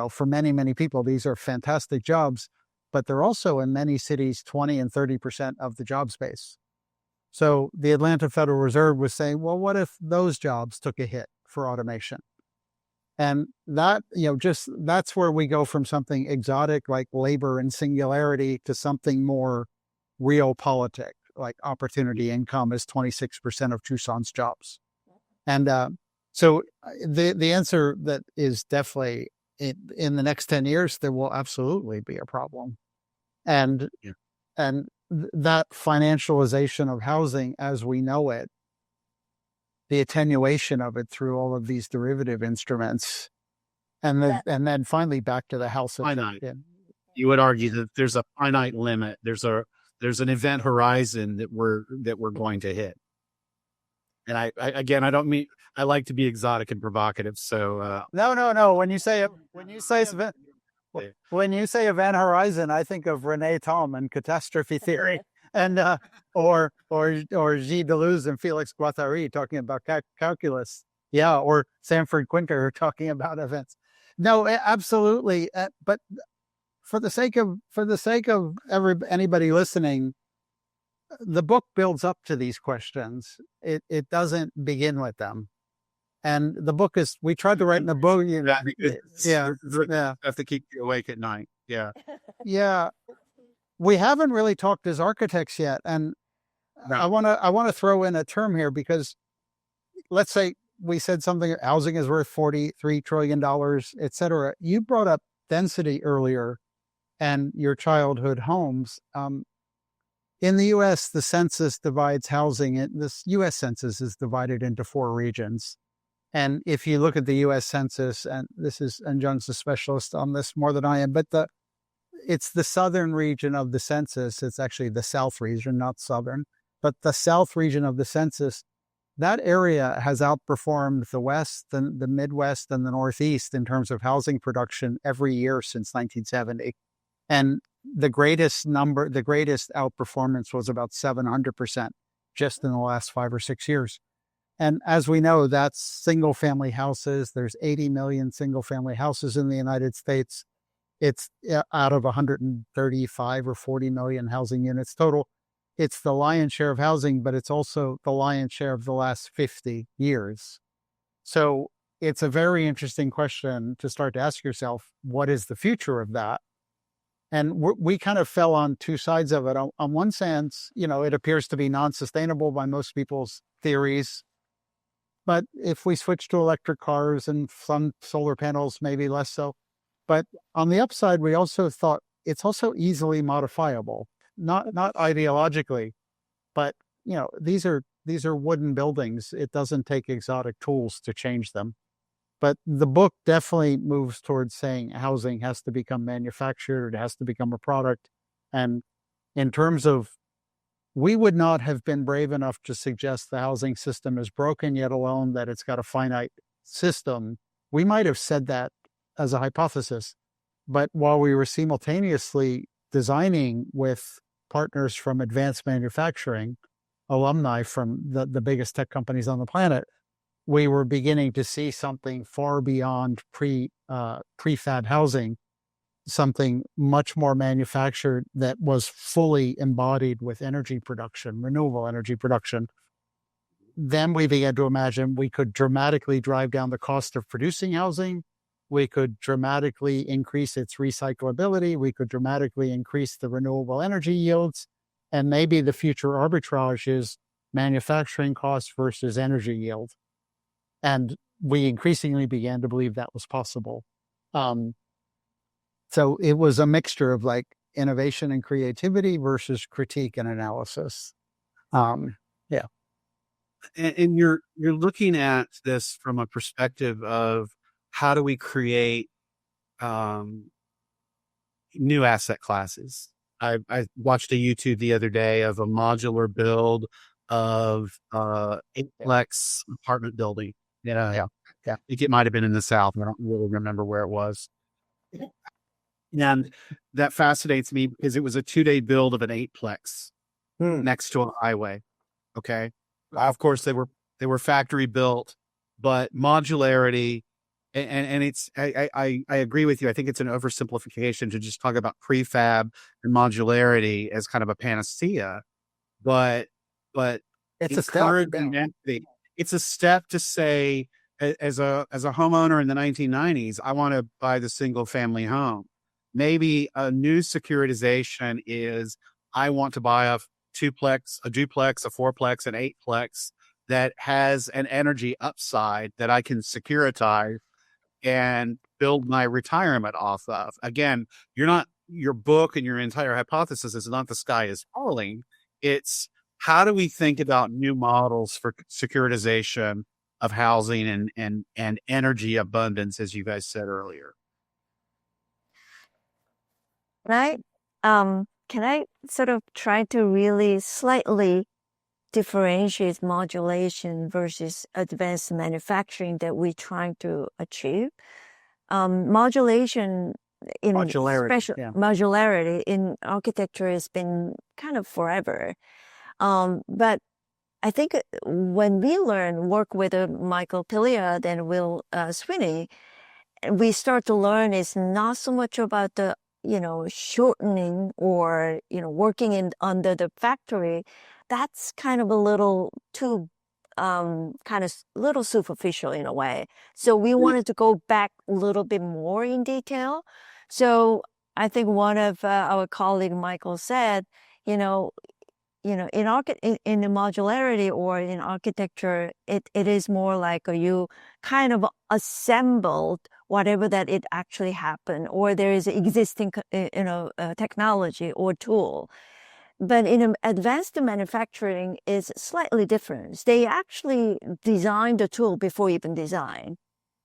for many, many people, these are fantastic jobs, but they're also in many cities 20 and 30% of the job space. So the Atlanta Federal Reserve was saying, well, what if those jobs took a hit for automation? And that, that's where we go from something exotic like labor and singularity to something more realpolitik, like opportunity income is 26% of Tucson's jobs. And so the answer that is definitely in the next 10 years, there will absolutely be a problem. And that financialization of housing as we know it, the attenuation of it through all of these derivative instruments, and then finally back to the house of finite. You would argue that there's a finite limit. There's an event horizon that we're going to hit. And I don't mean, I like to be exotic and provocative. So no. When you say event horizon, I think of Renee Tom and catastrophe theory, and or Gilles Deleuze and Felix Guattari talking about calculus, or Sanford Quinter talking about events. No, absolutely, but for the sake of anybody listening, the book builds up to these questions. It doesn't begin with them. And the book is, we tried to write in the book. Have to keep you awake at night. Yeah. Yeah. We haven't really talked as architects yet. And No. I want to throw in a term here, because let's say we said something, housing is worth $43 trillion, et cetera. You brought up density earlier and your childhood homes. In the U.S., the census divides housing. This U.S. census is divided into 4 regions. And if you look at the U.S. Census, and John's a specialist on this more than I am, but it's the southern region of the census. It's actually the south region, not southern, but the south region of the census. That area has outperformed the West, the Midwest, and the Northeast in terms of housing production every year since 1970. And the greatest outperformance was about 700% just in the last 5 or 6 years. And as we know, that's single family houses. There's 80 million single family houses in the United States. It's out of 135 or 40 million housing units total. It's the lion's share of housing, but it's also the lion's share of the last 50 years. So it's a very interesting question to start to ask yourself, what is the future of that? And we kind of fell on 2 sides of it. On one sense, it appears to be non-sustainable by most people's theories. But if we switch to electric cars and some solar panels, maybe less so. But on the upside, we also thought it's also easily modifiable, not ideologically, but these are wooden buildings. It doesn't take exotic tools to change them. But the book definitely moves towards saying housing has to become manufactured, it has to become a product. And in terms of, we would not have been brave enough to suggest the housing system is broken, yet alone that it's got a finite system. We might have said that as a hypothesis, but while we were simultaneously designing with partners from advanced manufacturing, alumni from the biggest tech companies on the planet, we were beginning to see something far beyond prefab housing, something much more manufactured that was fully embodied with energy production, renewable energy production. Then we began to imagine we could dramatically drive down the cost of producing housing. We could dramatically increase its recyclability. We could dramatically increase the renewable energy yields. And maybe the future arbitrage is manufacturing costs versus energy yield. And we increasingly began to believe that was possible. So it was a mixture of like innovation and creativity versus critique and analysis. Yeah. And you're looking at this from a perspective of how do we create new asset classes. I watched a YouTube the other day of a modular build of 8-plex apartment building. Yeah. I think it might have been in the South. I don't really remember where it was. And that fascinates me because it was a 2-day build of an 8-plex next to a highway. Okay. Of course they were factory built, but modularity and it's, I agree with you. I think it's an oversimplification to just talk about prefab and modularity as kind of a panacea, but it's a step. It's a step to say, as a homeowner in the 1990s, I want to buy the single family home. Maybe a new securitization is I want to buy a 2-plex, a duplex, a 4-plex, an 8-plex that has an energy upside that I can securitize and build my retirement off of. Again, your book and your entire hypothesis is not the sky is falling. It's how do we think about new models for securitization of housing and energy abundance, as you guys said earlier. Can I sort of try to really slightly differentiate modulation versus advanced manufacturing that we're trying to achieve? Modularity in architecture has been kind of forever. But I think when we work with Michael Pilliard and Will Sweeney, we start to learn it's not so much about the shortening or, working under the factory, that's kind of a little too, kind of little superficial in a way. So we wanted to go back a little bit more in detail. So I think one of our colleague, Michael, said, you know, in the modularity or in architecture, it is more like you kind of assembled whatever that it actually happened, or there is existing, technology or tool. But in advanced manufacturing is slightly different. They actually design the tool before even design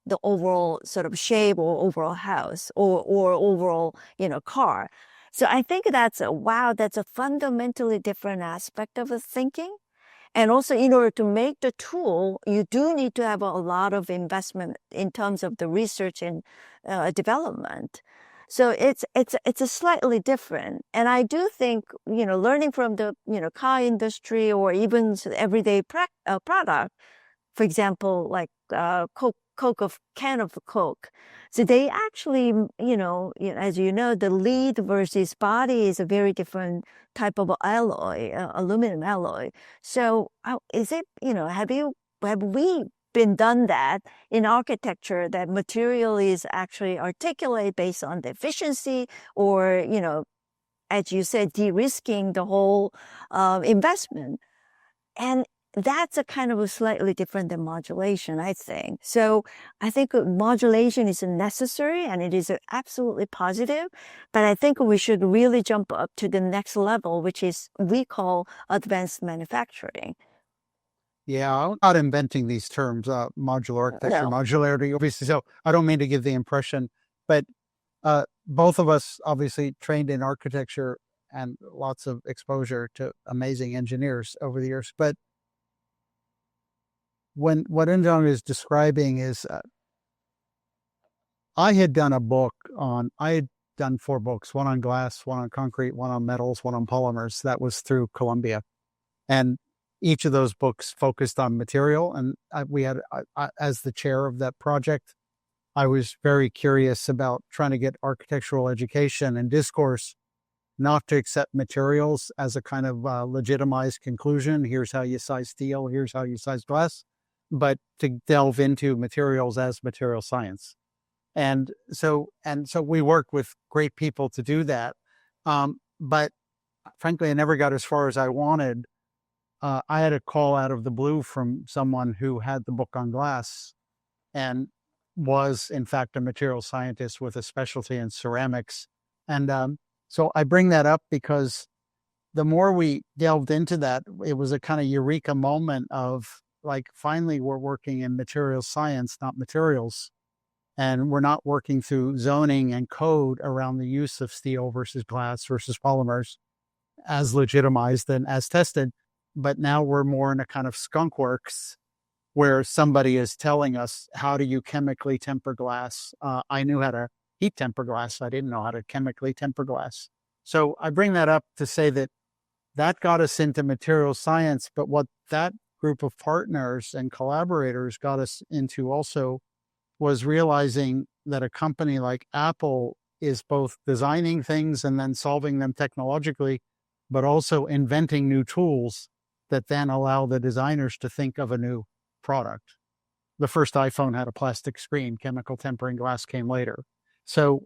the overall sort of shape or overall house or overall, car. So I think that's that's a fundamentally different aspect of the thinking. And also, in order to make the tool, you do need to have a lot of investment in terms of the research and development. So it's a slightly different. And I do think, learning from the, car industry or even everyday product, for example, like can of Coke. So they actually, as you know, the lead versus body is a very different type of alloy, aluminum alloy. So is it, have we been done that in architecture, that material is actually articulate based on the efficiency or, as you said, de-risking the whole investment. And that's a kind of a slightly different than modulation, I think. So I think modulation is necessary and it is absolutely positive, but I think we should really jump up to the next level, which is we call advanced manufacturing. Yeah, I'm not inventing these terms, modular architecture, modularity, obviously. So I don't mean to give the impression, but both of us obviously trained in architecture and lots of exposure to amazing engineers over the years. But what Unjong is describing is, I had done 4 books, one on glass, one on concrete, one on metals, one on polymers. That was through Columbia. And each of those books focused on material. And as the chair of that project, I was very curious about trying to get architectural education and discourse not to accept materials as a kind of legitimized conclusion. Here's how you size steel, here's how you size glass, but to delve into materials as material science. And so we work with great people to do that. But frankly, I never got as far as I wanted. I had a call out of the blue from someone who had the book on glass and was, in fact, a material scientist with a specialty in ceramics. And so I bring that up because the more we delved into that, it was a kind of eureka moment of like, finally, we're working in material science, not materials. And we're not working through zoning and code around the use of steel versus glass versus polymers as legitimized and as tested. But now we're more in a kind of skunk works where somebody is telling us, how do you chemically temper glass? I knew how to heat temper glass. I didn't know how to chemically temper glass. So I bring that up to say that got us into material science. But what that group of partners and collaborators got us into also was realizing that a company like Apple is both designing things and then solving them technologically, but also inventing new tools that then allow the designers to think of a new product. The first iPhone had a plastic screen. Chemical tempering glass came later. So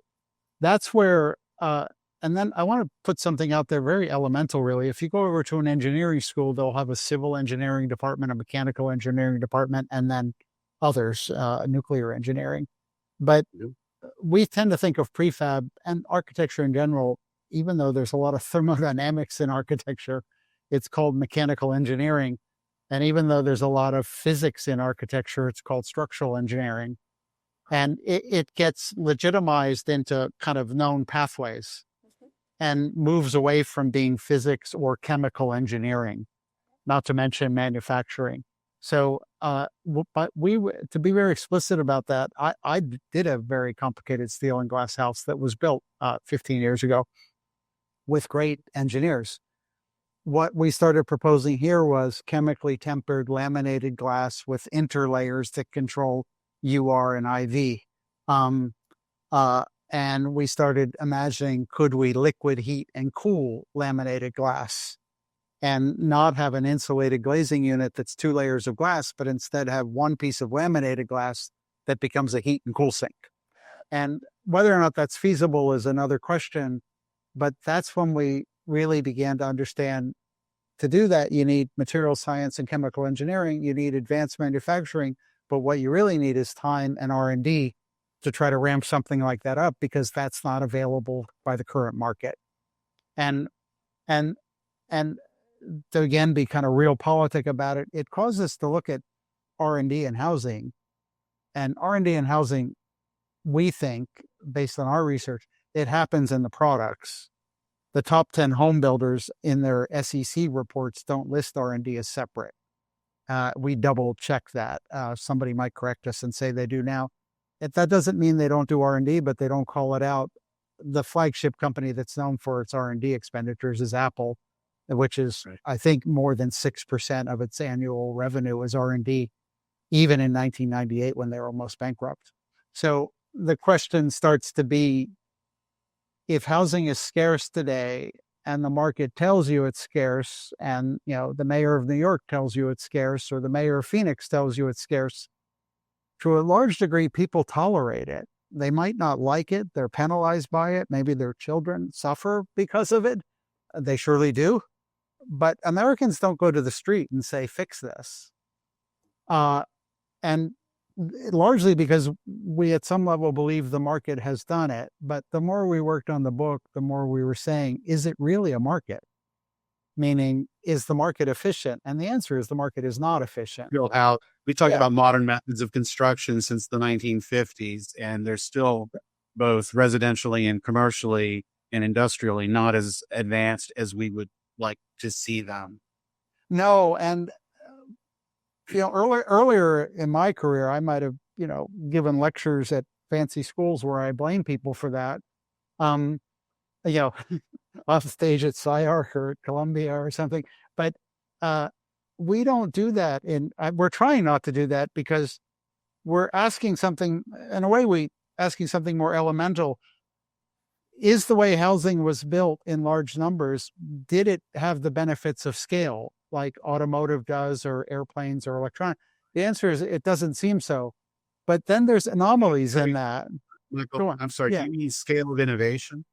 that's where, and then I want to put something out there very elemental, really. If you go over to an engineering school, they'll have a civil engineering department, a mechanical engineering department, and then others, nuclear engineering. But we tend to think of prefab and architecture in general, even though there's a lot of thermodynamics in architecture, it's called mechanical engineering. And even though there's a lot of physics in architecture, it's called structural engineering. And it gets legitimized into kind of known pathways and moves away from being physics or chemical engineering, not to mention manufacturing. So, but to be very explicit about that, I did a very complicated steel and glass house that was built 15 years ago with great engineers. What we started proposing here was chemically tempered laminated glass with interlayers that control UR and IV. And we started imagining, could we liquid heat and cool laminated glass and not have an insulated glazing unit that's 2 layers of glass, but instead have one piece of laminated glass that becomes a heat and cool sink. And whether or not that's feasible is another question, but that's when we really began to understand, to do that, you need material science and chemical engineering, you need advanced manufacturing, but what you really need is time and R&D to try to ramp something like that up, because that's not available by the current market. And and and to again be kind of realpolitik about it, it caused us to look at R&D and housing. And R&D and housing, we think, based on our research, it happens in the products. The top 10 home builders in their SEC reports don't list R&D as separate. We double check that. Somebody might correct us and say they do now. That doesn't mean they don't do R&D, but they don't call it out. The flagship company that's known for its R&D expenditures is Apple, which is, right, I think, more than 6% of its annual revenue is R&D, even in 1998 when they were almost bankrupt. So the question starts to be, if housing is scarce today and the market tells you it's scarce, and the mayor of New York tells you it's scarce, or the mayor of Phoenix tells you it's scarce, to a large degree, people tolerate it. They might not like it. They're penalized by it. Maybe their children suffer because of it. They surely do. But Americans don't go to the street and say, fix this. And largely because we at some level believe the market has done it. But the more we worked on the book, the more we were saying, is it really a market? Meaning, is the market efficient? And the answer is the market is not efficient. How we talked about modern methods of construction since the 1950s, and they're still both residentially and commercially and industrially not as advanced as we would like to see them. No, and earlier in my career, I might have given lectures at fancy schools where I blame people for that. Off stage at SciArc or at Columbia or something, but we don't do that. We're trying not to do that, because we're asking something, in a way, we asking something more elemental. Is the way housing was built in large numbers, did it have the benefits of scale like automotive does, or airplanes or electronics? The answer is it doesn't seem so. But then there's anomalies in that. Michael, I'm sorry, do you mean scale of innovation?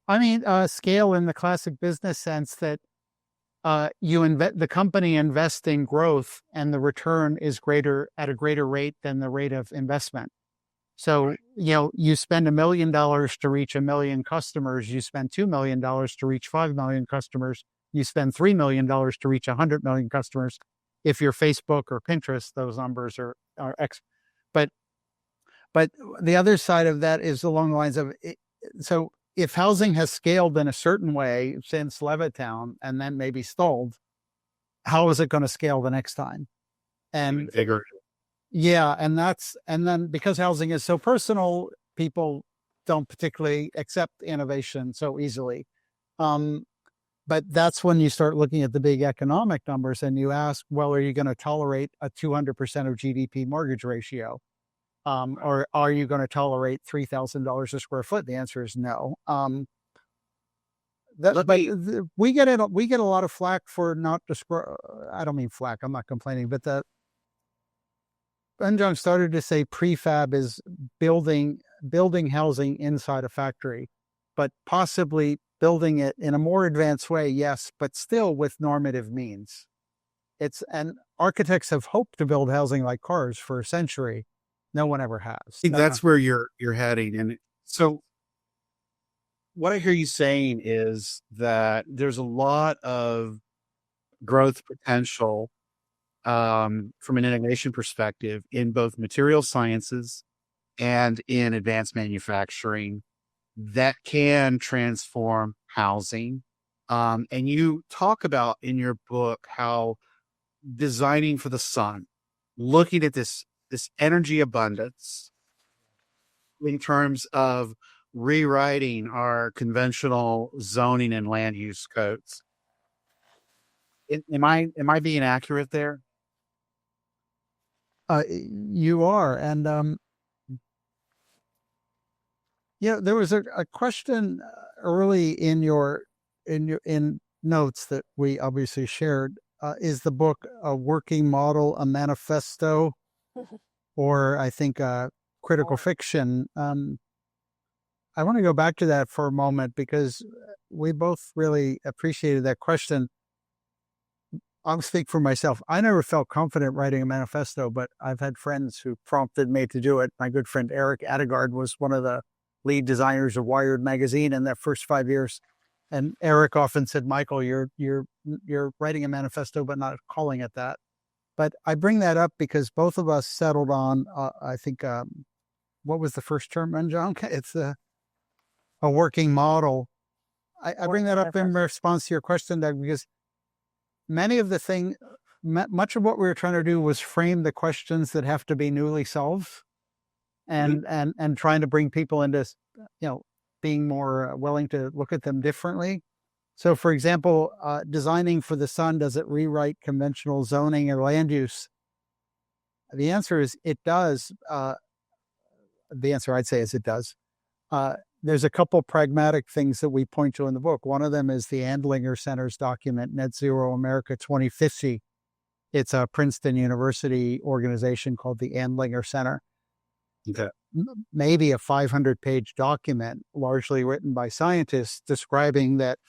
I mean, scale in the classic business sense that the company invests in growth and the return is greater at a greater rate than the rate of investment. So, you spend $1 million to reach 1 million customers, you spend $2 million to reach 5 million customers, you spend $3 million to reach 100 million customers. If you're Facebook or Pinterest, those numbers are X. But the other side of that is along the lines of, so if housing has scaled in a certain way since Levittown and then maybe stalled, how is it going to scale the next time? And bigger. Yeah. And then because housing is so personal, people don't particularly accept innovation so easily. But that's when you start looking at the big economic numbers and you ask, well, are you going to tolerate a 200% of GDP mortgage ratio? Or are you going to tolerate $3,000 a square foot? The answer is no. We get a lot of flack for not I don't mean flack. I'm not complaining, but Ben Jung started to say prefab is building housing inside a factory, but possibly building it in a more advanced way. Yes, but still with normative means. And architects have hoped to build housing like cars for a century. No one ever has. I think that's where you're heading. And so what I hear you saying is that there's a lot of growth potential from an innovation perspective in both material sciences and in advanced manufacturing that can transform housing. And you talk about in your book how designing for the sun, looking at this energy abundance in terms of rewriting our conventional zoning and land use codes. Am I being accurate there? You are. And Yeah, there was a question early in in notes that we obviously shared. Is the book a working model, a manifesto, or I think critical fiction? I want to go back to that for a moment because we both really appreciated that question. I'll speak for myself. I never felt confident writing a manifesto, but I've had friends who prompted me to do it. My good friend Eric Adegaard was one of the lead designers of Wired magazine in their first 5 years. And Eric often said, Michael, you're writing a manifesto, but not calling it that. But I bring that up because both of us settled on, I think, what was the first term, John? It's a working model. I bring that up in response to your question, Doug, because many of the much of what we were trying to do was frame the questions that have to be newly solved, and trying to bring people into, being more willing to look at them differently. So, for example, designing for the sun, does it rewrite conventional zoning or land use? The answer is it does. The answer I'd say is it does. There's a couple pragmatic things that we point to in the book. One of them is the Andlinger Center's document, Net Zero America 2050. It's a Princeton University organization called the Andlinger Center. Okay. Maybe a 500-page document, largely written by scientists, describing that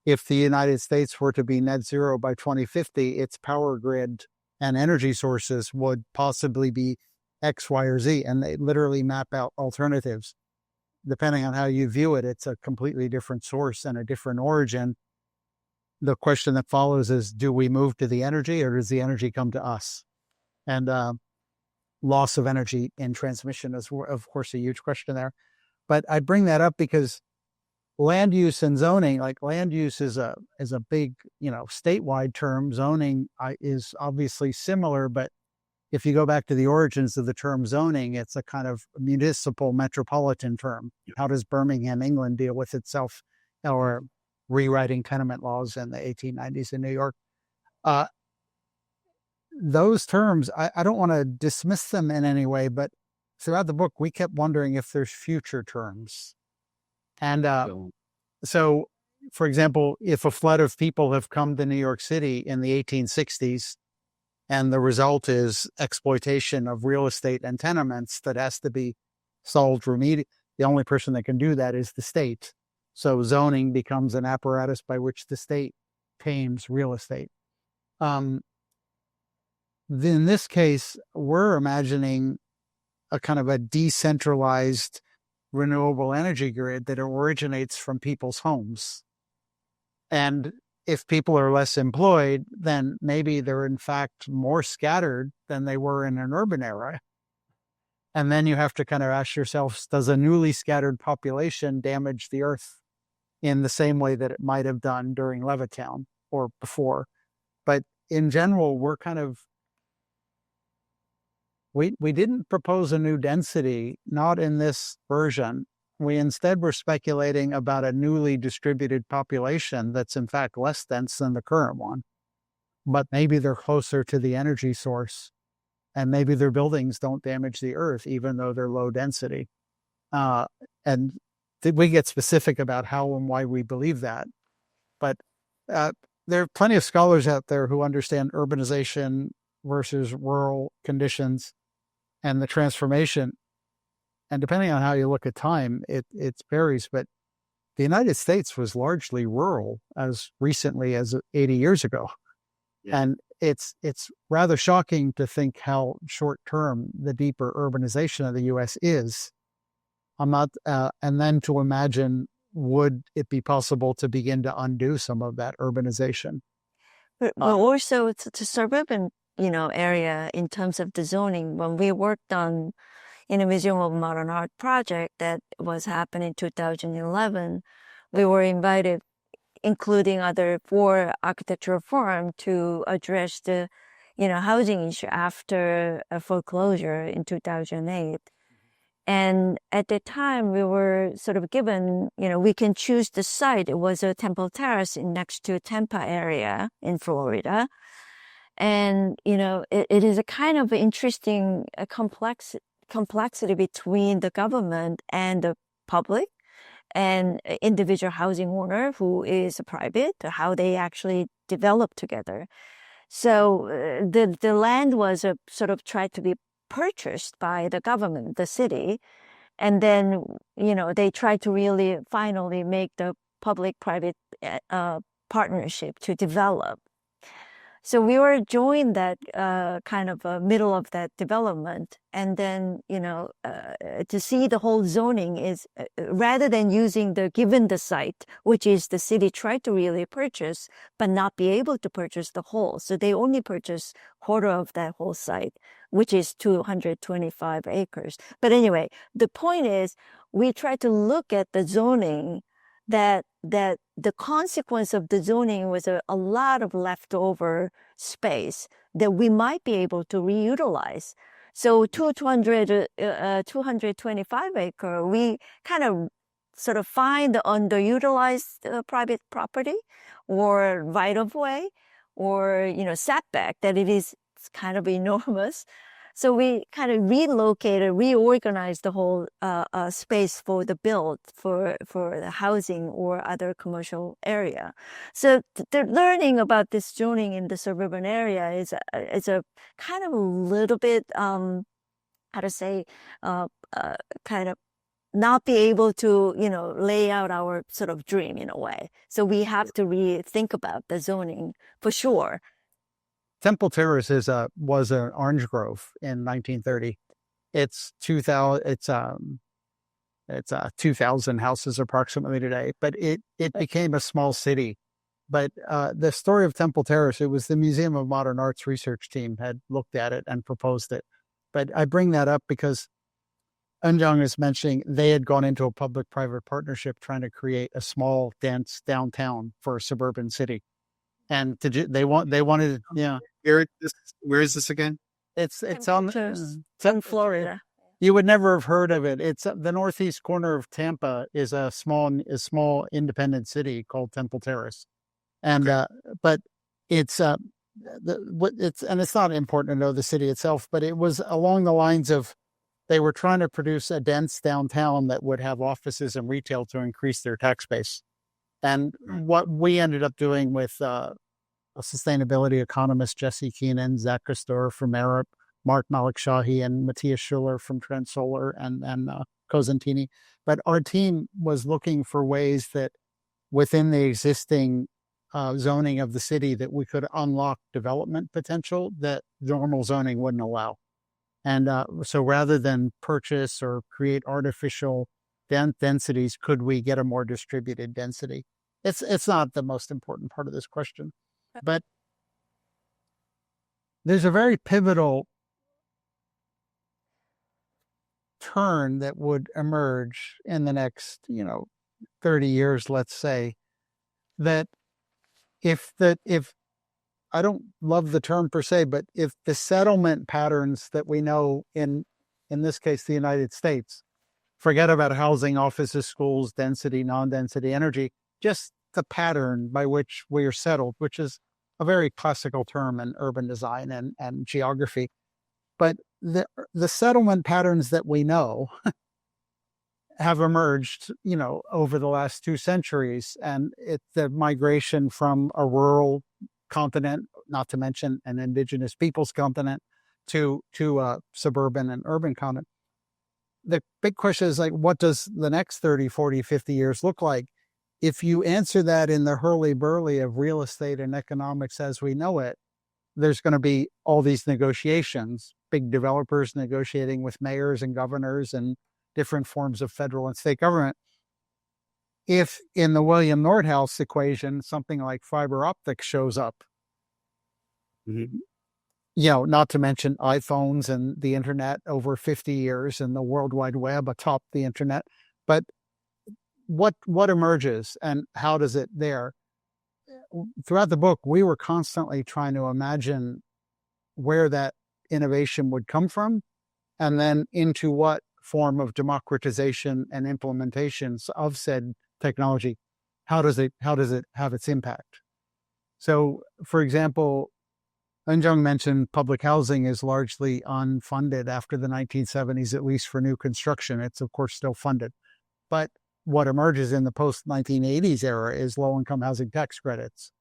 if the United States were to be net zero by 2050, its power grid and energy sources would possibly be X, Y, or Z. And they literally map out alternatives. Depending on how you view it, it's a completely different source and a different origin. The question that follows is, do we move to the energy, or does the energy come to us? And loss of energy in transmission is, of course, a huge question there. But I bring that up because land use and zoning, like land use is a big, statewide term. Zoning is obviously similar, but if you go back to the origins of the term zoning, it's a kind of municipal metropolitan term. How does Birmingham, England deal with itself, or rewriting tenement laws in the 1890s in New York? Those terms, I don't want to dismiss them in any way, but throughout the book, we kept wondering if there's future terms. And so, for example, if a flood of people have come to New York City in the 1860s, and the result is exploitation of real estate and tenements that has to be solved remedially, the only person that can do that is the state. So zoning becomes an apparatus by which the state tames real estate. In this case, we're imagining a kind of a decentralized renewable energy grid that originates from people's homes. And if people are less employed, then maybe they're in fact more scattered than they were in an urban era. And then you have to kind of ask yourself, does a newly scattered population damage the earth in the same way that it might have done during Levittown or before? But in general, we're kind of, we didn't propose a new density, not in this version. We instead were speculating about a newly distributed population that's in fact less dense than the current one. But maybe they're closer to the energy source, and maybe their buildings don't damage the earth, even though they're low density. And we get specific about how and why we believe that. But there are plenty of scholars out there who understand urbanization versus rural conditions and the transformation. And depending on how you look at time, it varies. But the United States was largely rural as recently as 80 years ago. Yeah. And it's rather shocking to think how short-term the deeper urbanization of the U.S. is. And then to imagine, would it be possible to begin to undo some of that urbanization? But also it's a suburban, area in terms of the zoning. When we worked on in a Museum of Modern Art project that was happening in 2011, we were invited, including other 4 architectural firms, to address the, housing issue after a foreclosure in 2008. And at the time, we were sort of given, we can choose the site. It was a Temple Terrace next to Tampa area in Florida. And, it is a kind of interesting complexity between the government and the public, and individual housing owner who is private, how they actually develop together. So the land was sort of tried to be purchased by the government, the city, and then they tried to really finally make the public-private partnership to develop. So we were joined that kind of middle of that development, and then to see the whole zoning is rather than using given the site, which is the city tried to really purchase, but not be able to purchase the whole. So they only purchased quarter of that whole site, which is 225 acres. But anyway, the point is we try to look at the zoning that the consequence of the zoning was a lot of leftover space that we might be able to reutilize. So 225 acre, we kind of sort of find the underutilized private property or right of way or, setback that it is kind of enormous. So we kind of reorganized the whole space for the build for the housing or other commercial area. So the learning about this zoning in the suburban area is a kind of a little bit kind of not be able to lay out our sort of dream in a way. So we have to rethink about the zoning for sure. Temple Terrace was an orange grove in 1930. It's 2,000 houses approximately today, but it became a small city. But the story of Temple Terrace, it was the Museum of Modern Art's research team had looked at it and proposed it. But I bring that up because Eunjung is mentioning they had gone into a public-private partnership trying to create a small, dense downtown for a suburban city. And they wanted, yeah. Where is this again? It's on Florida. You would never have heard of it. It's the northeast corner of Tampa is a small independent city called Temple Terrace, and but it's it's not important to know the city itself, but it was along the lines of they were trying to produce a dense downtown that would have offices and retail to increase their tax base. And what we ended up doing with a sustainability economist, Jesse Keenan, Zach Castor from Arup, Mark Malikshahi, and Matthias Schuller from Trend Solar and Cosentini. But our team was looking for ways that within the existing zoning of the city that we could unlock development potential that normal zoning wouldn't allow. And so rather than purchase or create artificial densities, could we get a more distributed density? It's not the most important part of this question, but there's a very pivotal turn that would emerge in the next, 30 years, let's say, that if I don't love the term per se, but if the settlement patterns that we know in this case, the United States, forget about housing, offices, schools, density, non-density, energy, just the pattern by which we are settled, which is a very classical term in urban design and geography. But the settlement patterns that we know have emerged, over the last 2 centuries, and it's the migration from a rural continent, not to mention an indigenous peoples continent, to a suburban and urban continent. The big question is what does the next 30, 40, 50 years look like? If you answer that in the hurly-burly of real estate and economics as we know it, there's going to be all these negotiations, big developers negotiating with mayors and governors and different forms of federal and state government. If in the William Nordhaus equation, something like fiber optics shows up, not to mention iPhones and the internet over 50 years and the World Wide Web atop the internet, but what emerges and how does it there? Throughout the book, we were constantly trying to imagine where that innovation would come from and then into what form of democratization and implementations of said technology. How does it have its impact? So, for example, Eunjung mentioned public housing is largely unfunded after the 1970s, at least for new construction. It's, of course, still funded. But what emerges in the post-1980s era is low-income housing tax credits.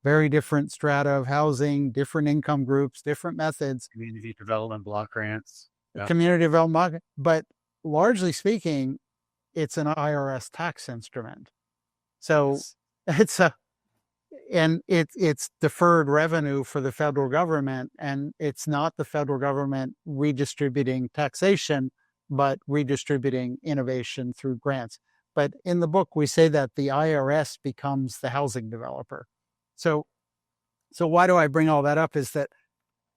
Very different strata of housing, different income groups, different methods. Community development block grants. Yeah. Community development market. But largely speaking, it's an IRS tax instrument. So it's deferred revenue for the federal government, and it's not the federal government redistributing taxation, but redistributing innovation through grants. But in the book, we say that the IRS becomes the housing developer. So why do I bring all that up is that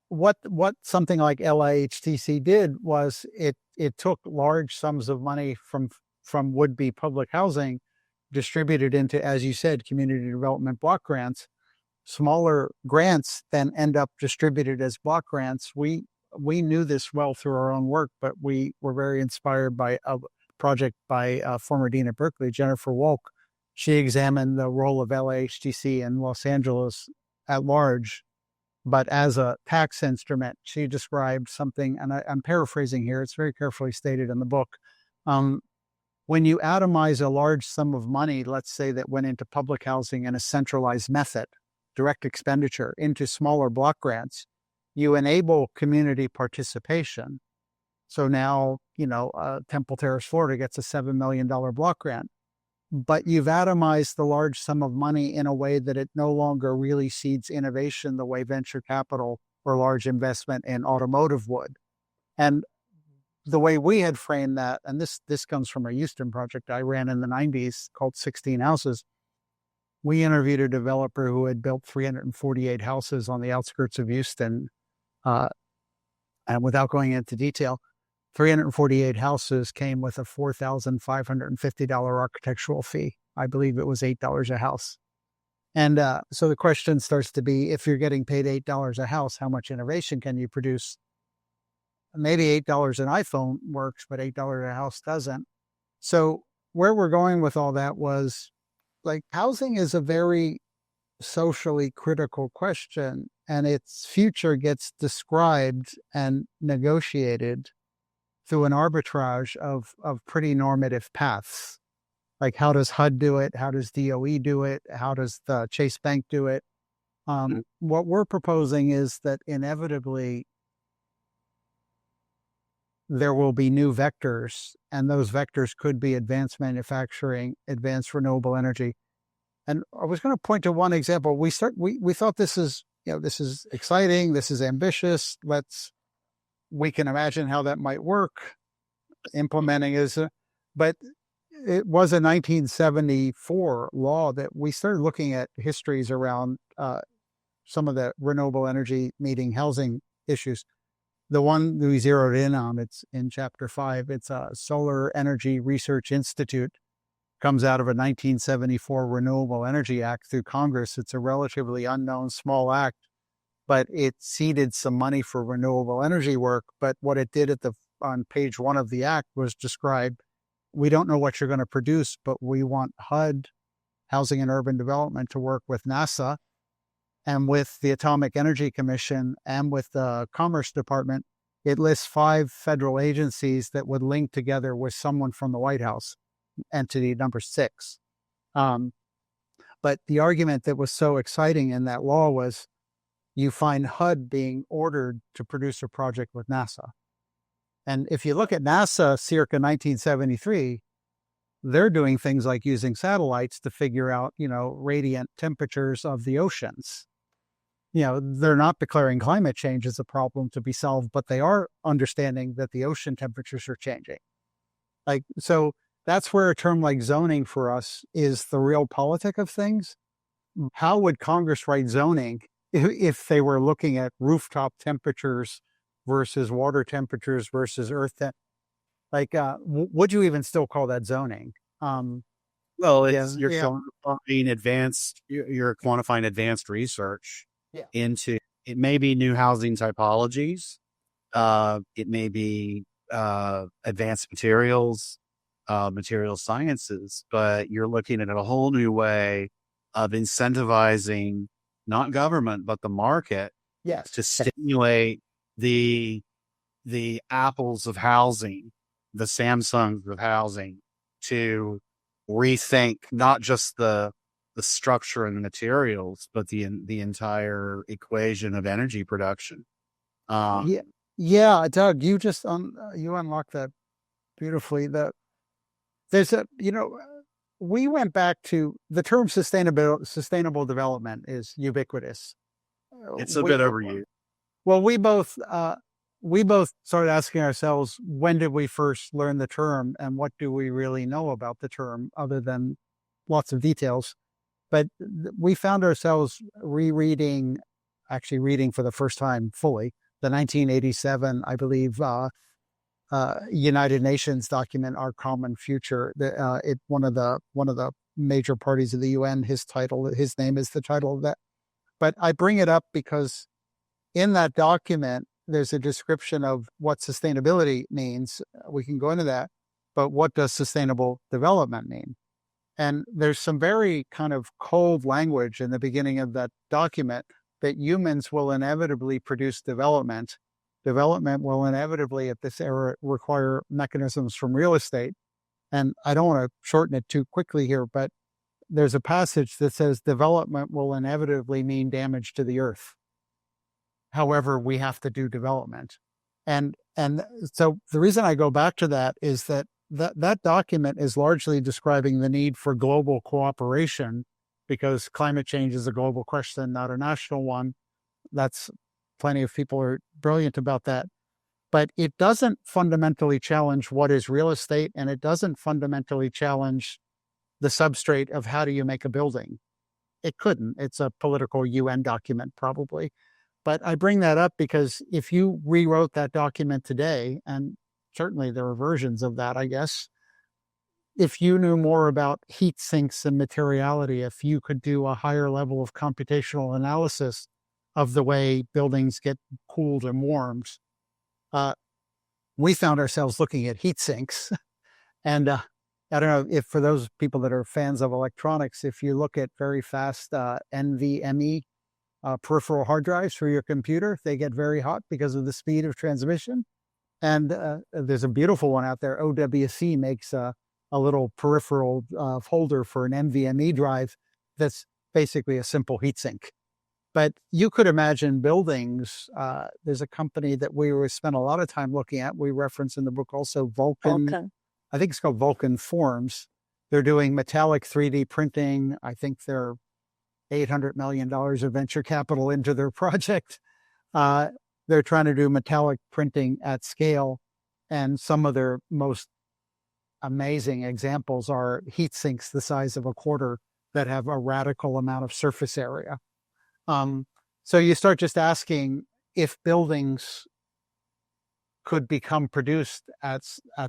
what something like LIHTC did was it took large sums of money from would-be public housing, distributed into, as you said, community development block grants. Smaller grants then end up distributed as block grants. We knew this well through our own work, but we were very inspired by a project by former dean at Berkeley, Jennifer Wolk. She examined the role of LAHTC in Los Angeles at large, but as a tax instrument. She described something, and I'm paraphrasing here, it's very carefully stated in the book. When you atomize a large sum of money, let's say that went into public housing in a centralized method, direct expenditure, into smaller block grants, you enable community participation. So now, Temple Terrace, Florida gets a $7 million block grant, but you've atomized the large sum of money in a way that it no longer really seeds innovation the way venture capital or large investment in automotive would. And the way we had framed that, and this comes from a Houston project I ran in the 90s called 16 Houses. We interviewed a developer who had built 348 houses on the outskirts of Houston. And without going into detail, 348 houses came with a $4,550 architectural fee. I believe it was $8 a house. And so the question starts to be, if you're getting paid $8 a house, how much innovation can you produce? Maybe $8 an iPhone works, but $8 a house doesn't. So where we're going with all that was, like, housing is a very socially critical question, and its future gets described and negotiated through an arbitrage of pretty normative paths. Like, how does HUD do it? How does DOE do it? How does the Chase Bank do it? What we're proposing is that inevitably there will be new vectors, and those vectors could be advanced manufacturing, advanced renewable energy. And I was going to point to one example. We thought this is exciting. This is ambitious. We can imagine how that might work. Implementing but it was a 1974 law that we started looking at histories around some of the renewable energy meeting housing issues. The one we zeroed in on, it's in chapter 5. It's a Solar Energy Research Institute. Comes out of a 1974 Renewable Energy Act through Congress. It's a relatively unknown small act, but it seeded some money for renewable energy work. But what it did on page 1 of the act was describe, we don't know what you're going to produce, but we want HUD, Housing and Urban Development, to work with NASA and with the Atomic Energy Commission and with the Commerce Department. It lists 5 federal agencies that would link together with someone from the White House, entity number 6. But the argument that was so exciting in that law was you find HUD being ordered to produce a project with NASA. And if you look at NASA circa 1973, they're doing things like using satellites to figure out, radiant temperatures of the oceans. They're not declaring climate change as a problem to be solved, but they are understanding that the ocean temperatures are changing. So that's where a term like zoning for us is the real politic of things. How would Congress write zoning if they were looking at rooftop temperatures versus water temperatures versus earth would you even still call that zoning? Well, you're quantifying advanced research into, it may be new housing typologies. It may be advanced materials sciences, but you're looking at a whole new way of incentivizing not government, but the market to stimulate the Apples of housing, the Samsungs of housing, to rethink not just the structure and the materials, but the entire equation of energy production. Yeah, yeah, Doug, you just you unlocked that beautifully. There's a we went back to the term sustainable development is ubiquitous. It's a bit overused. Well, we both started asking ourselves, when did we first learn the term, and what do we really know about the term, other than lots of details? But we found ourselves actually reading for the first time fully, the 1987, I believe, United Nations document, "Our Common Future." One of the major parties of the UN, his name is the title of that. But I bring it up because in that document, there's a description of what sustainability means. We can go into that, but what does sustainable development mean? And there's some very kind of cold language in the beginning of that document that humans will inevitably produce development. Development will inevitably, at this era, require mechanisms from real estate. And I don't want to shorten it too quickly here, but there's a passage that says development will inevitably mean damage to the earth. However, we have to do development. And so the reason I go back to that is that document is largely describing the need for global cooperation, because climate change is a global question, not a national one. That's plenty of people are brilliant about that. But it doesn't fundamentally challenge what is real estate, and it doesn't fundamentally challenge the substrate of how do you make a building. It couldn't. It's a political UN document, probably. But I bring that up because if you rewrote that document today, and certainly there are versions of that, I guess, if you knew more about heat sinks and materiality, if you could do a higher level of computational analysis of the way buildings get cooled and warmed, we found ourselves looking at heat sinks. And I don't know if for those people that are fans of electronics, if you look at very fast NVMe peripheral hard drives for your computer, they get very hot because of the speed of transmission. And there's a beautiful one out there. OWC makes a little peripheral holder for an NVMe drive that's basically a simple heatsink. But you could imagine buildings. There's a company that we spent a lot of time looking at. We reference in the book also Vulcan. I think it's called Vulcan Forms. They're doing metallic 3D printing. I think they're $800 million of venture capital into their project. They're trying to do metallic printing at scale. And some of their most amazing examples are heat sinks the size of a quarter that have a radical amount of surface area. So you start just asking, if buildings could become produced at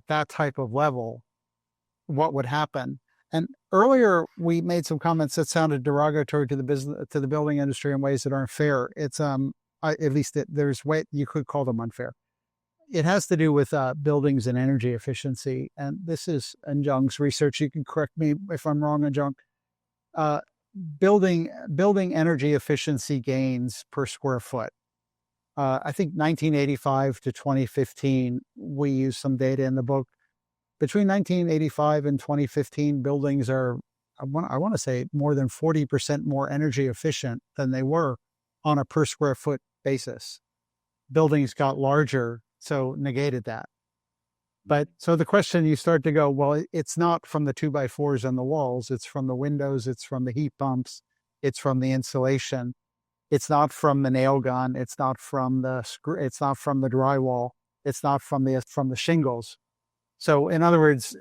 that type of level, what would happen? And earlier we made some comments that sounded derogatory to the building industry in ways that aren't fair. It's there's way you could call them unfair. It has to do with buildings and energy efficiency, and this is Njung's research. You can correct me if I'm wrong, Njung. Building energy efficiency gains per square foot. I think 1985 to 2015, we used some data in the book. Between 1985 and 2015, buildings are, I want to say, more than 40% more energy efficient than they were on a per square foot basis. Buildings got larger, so negated that. But so the question, you start to go, well, it's not from the 2x4s on the walls. It's from the windows. It's from the heat pumps. It's from the insulation. It's not from the nail gun. It's not from the It's not from the drywall. It's not from the shingles. So in other words,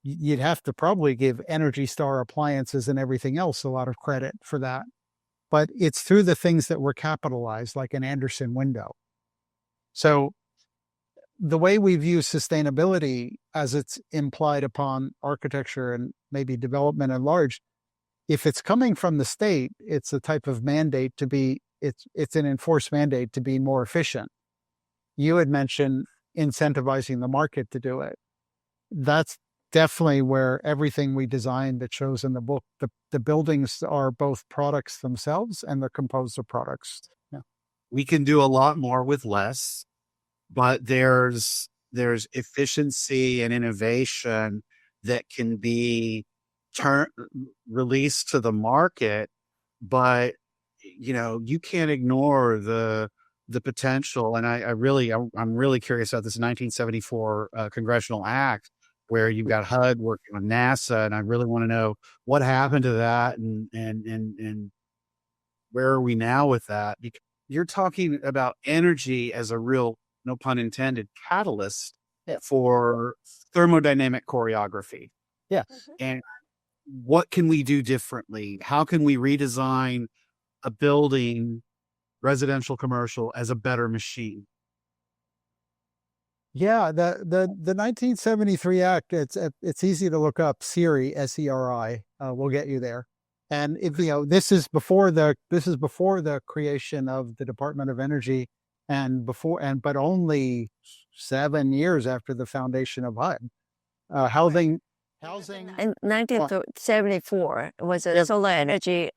you'd have to probably give Energy Star appliances and everything else a lot of credit for that. But it's through the things that were capitalized, like an Anderson window. So the way we view sustainability as it's implied upon architecture and maybe development at large, if it's coming from the state, it's a type of mandate to be, it's an enforced mandate to be more efficient. You had mentioned incentivizing the market to do it. That's definitely where everything we designed that shows in the book, the buildings are both products themselves and they're composed of products. Yeah. We can do a lot more with less, but there's there's efficiency and innovation that can be released to the market, but you can't ignore the potential. And I'm really curious about this 1974 congressional act where you've got HUD working on NASA, and I really want to know what happened to that, and where are we now with that? Because you're talking about energy as a real, no pun intended, catalyst for thermodynamic choreography. Yeah. And what can we do differently? How can we redesign a building, residential, commercial, as a better machine? Yeah, the 1973 Act, it's easy to look up. SERI, SERI, will get you there. And if this is before the creation of the Department of Energy, but only 7 years after the foundation of HUD. Housing. In 1974 was a solar energy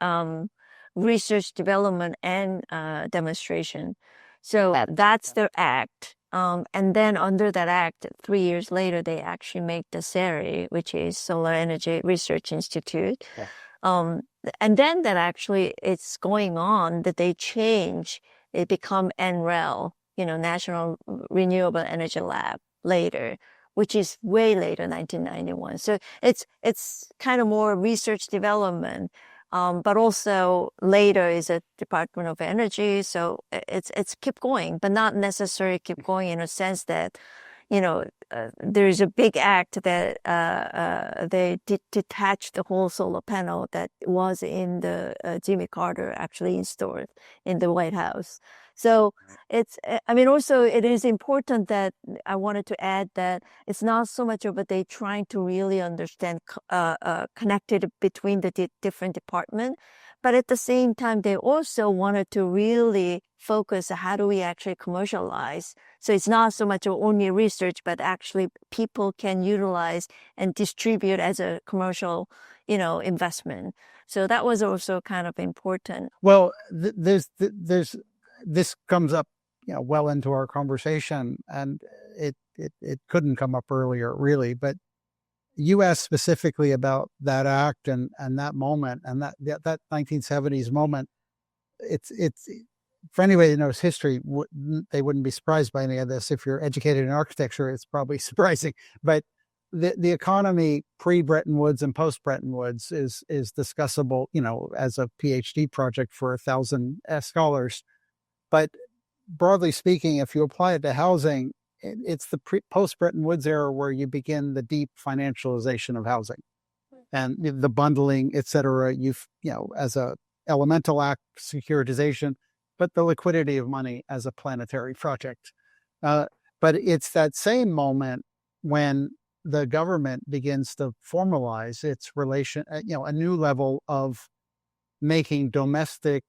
research, development, and demonstration. So that's their act. And then under that act, 3 years later, they actually make the SERI, which is Solar Energy Research Institute. Yeah. And then that actually it's going on that they change, it become NREL, National Renewable Energy Lab later, which is way later, 1991. So it's kind of more research development, but also later is a Department of Energy. So it's keep going, but not necessarily keep going in a sense that, there's a big act that they detached the whole solar panel that was in the Jimmy Carter actually installed in the White House. So also it is important that I wanted to add that it's not so much of they trying to really understand connected between the different departments, but at the same time, they also wanted to really focus on how do we actually commercialize. So it's not so much only research, but actually people can utilize and distribute as a commercial, investment. So that was also kind of important. Well, this comes up, well into our conversation, and it couldn't come up earlier, really. But you asked specifically about that act and that moment, and that 1970s moment. It's for anybody that knows history, they wouldn't be surprised by any of this. If you're educated in architecture, it's probably surprising. But the economy pre-Bretton Woods and post-Bretton Woods is discussable, as a PhD project for 1,000 scholars. But broadly speaking, if you apply it to housing, it's the post-Bretton Woods era where you begin the deep financialization of housing and the bundling, et cetera. As a elemental act, securitization, but the liquidity of money as a planetary project. But it's that same moment when the government begins to formalize its relation, a new level of making domestic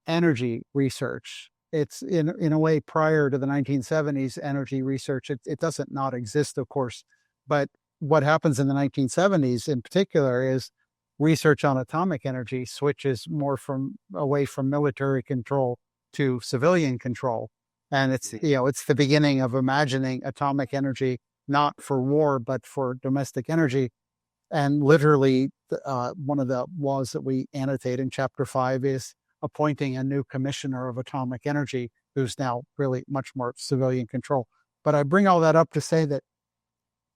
energy research. It's in a way prior to the 1970s energy research. It doesn't not exist, of course, but what happens in the 1970s in particular is research on atomic energy switches more away from military control to civilian control. And it's the beginning of imagining atomic energy, not for war, but for domestic energy. And literally, one of the laws that we annotate in Chapter 5 is appointing a new commissioner of atomic energy, who's now really much more civilian control. But I bring all that up to say that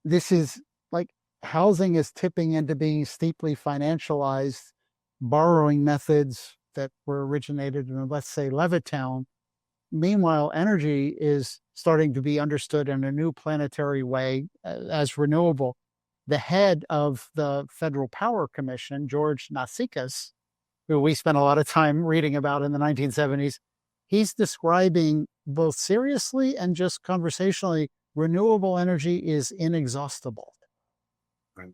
this is like housing is tipping into being steeply financialized, borrowing methods that were originated in, let's say, Levittown. Meanwhile, energy is starting to be understood in a new planetary way as renewable. The head of the Federal Power Commission, George Nausicaa, who we spent a lot of time reading about in the 1970s, he's describing both seriously and just conversationally, renewable energy is inexhaustible. Right.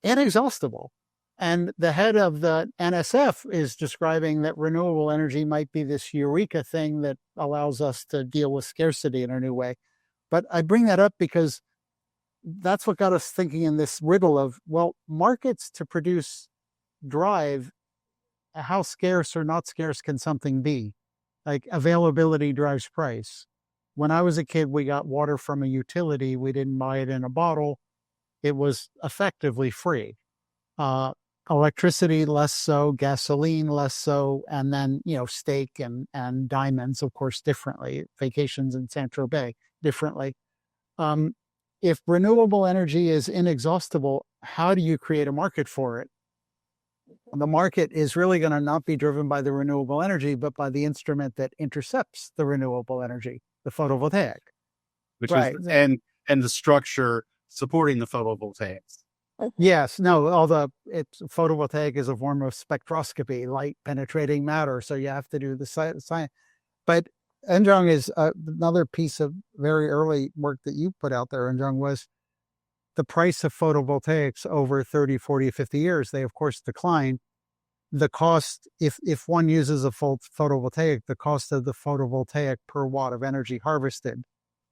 Inexhaustible. And the head of the NSF is describing that renewable energy might be this eureka thing that allows us to deal with scarcity in a new way. But I bring that up because that's what got us thinking in this riddle of, well, markets to produce drive, how scarce or not scarce can something be? Like availability drives price. When I was a kid, we got water from a utility. We didn't buy it in a bottle. It was effectively free. Uh, Electricity, less so, gasoline, less so, and then, steak and diamonds, of course, differently, vacations in San Tropez, differently. Um, if renewable energy is inexhaustible, how do you create a market for it? The market is really going to not be driven by the renewable energy, but by the instrument that intercepts the renewable energy, the photovoltaic. Which Right. is and the structure supporting the photovoltaics. Yes, no, photovoltaic is a form of spectroscopy, light penetrating matter. So you have to do the science. But Enjong is another piece of very early work that you put out there, Enjong, was the price of photovoltaics over 30, 40, 50 years. They, of course, decline. The cost, if one uses a full photovoltaic, the cost of the photovoltaic per watt of energy harvested,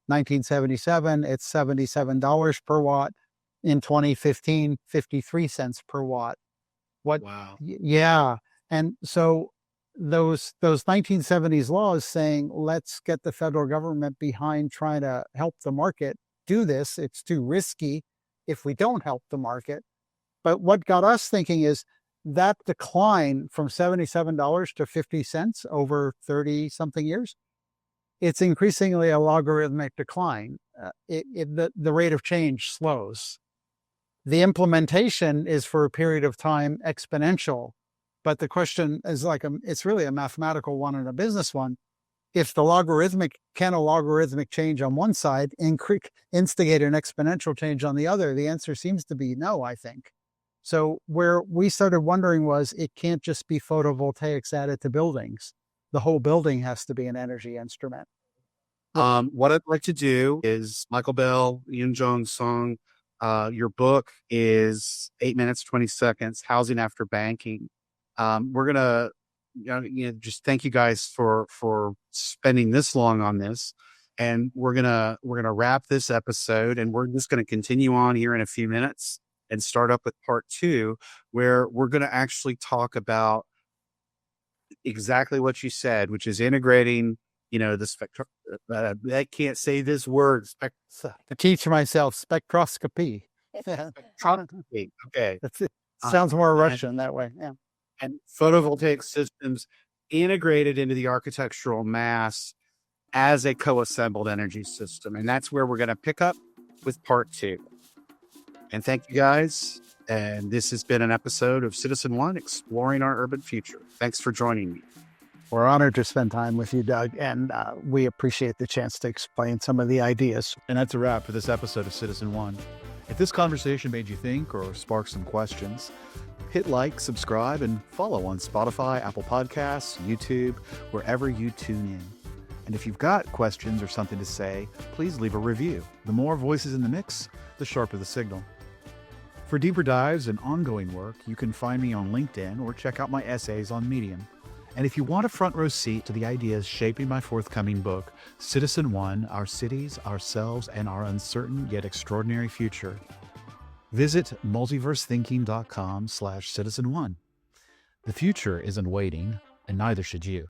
1977, it's $77 per watt. In 2015, 53 cents per watt. Wow. Yeah. And so those 1970s laws saying, let's get the federal government behind trying to help the market do this. It's too risky if we don't help the market. But what got us thinking is that decline from $77 to 50 cents over 30 something years, it's increasingly a logarithmic decline. The rate of change slows. The implementation is for a period of time exponential, but the question is it's really a mathematical one and a business one. If a logarithmic change on one side instigate an exponential change on the other? The answer seems to be no, I think. So where we started wondering was it can't just be photovoltaics added to buildings. The whole building has to be an energy instrument. What I'd like to do is Michael Bell, Ian Jones' song. Your book is 8 minutes, 20 seconds, Housing After Banking. We're going to just thank you guys for spending this long on this. And we're going to wrap this episode, and we're just going to continue on here in a few minutes and start up with part 2, where we're going to actually talk about exactly what you said, which is integrating, I can't say this word. I teach myself spectroscopy. Spectroscopy. Okay. That's it. Sounds more Russian that way. Yeah. And photovoltaic systems integrated into the architectural mass as a co-assembled energy system. And that's where we're going to pick up with part 2. And thank you guys. And this has been an episode of Citizen One, Exploring Our Urban Future. Thanks for joining me. We're honored to spend time with you, Doug, and we appreciate the chance to explain some of the ideas. And that's a wrap for this episode of Citizen One. If this conversation made you think or sparked some questions, hit like, subscribe, and follow on Spotify, Apple Podcasts, YouTube, wherever you tune in. And if you've got questions or something to say, please leave a review. The more voices in the mix, the sharper the signal. For deeper dives and ongoing work, you can find me on LinkedIn or check out my essays on Medium. And if you want a front row seat to the ideas shaping my forthcoming book, Citizen One, Our Cities, Ourselves, and Our Uncertain Yet Extraordinary Future, visit multiversethinking.com/citizen1. The future isn't waiting, and neither should you.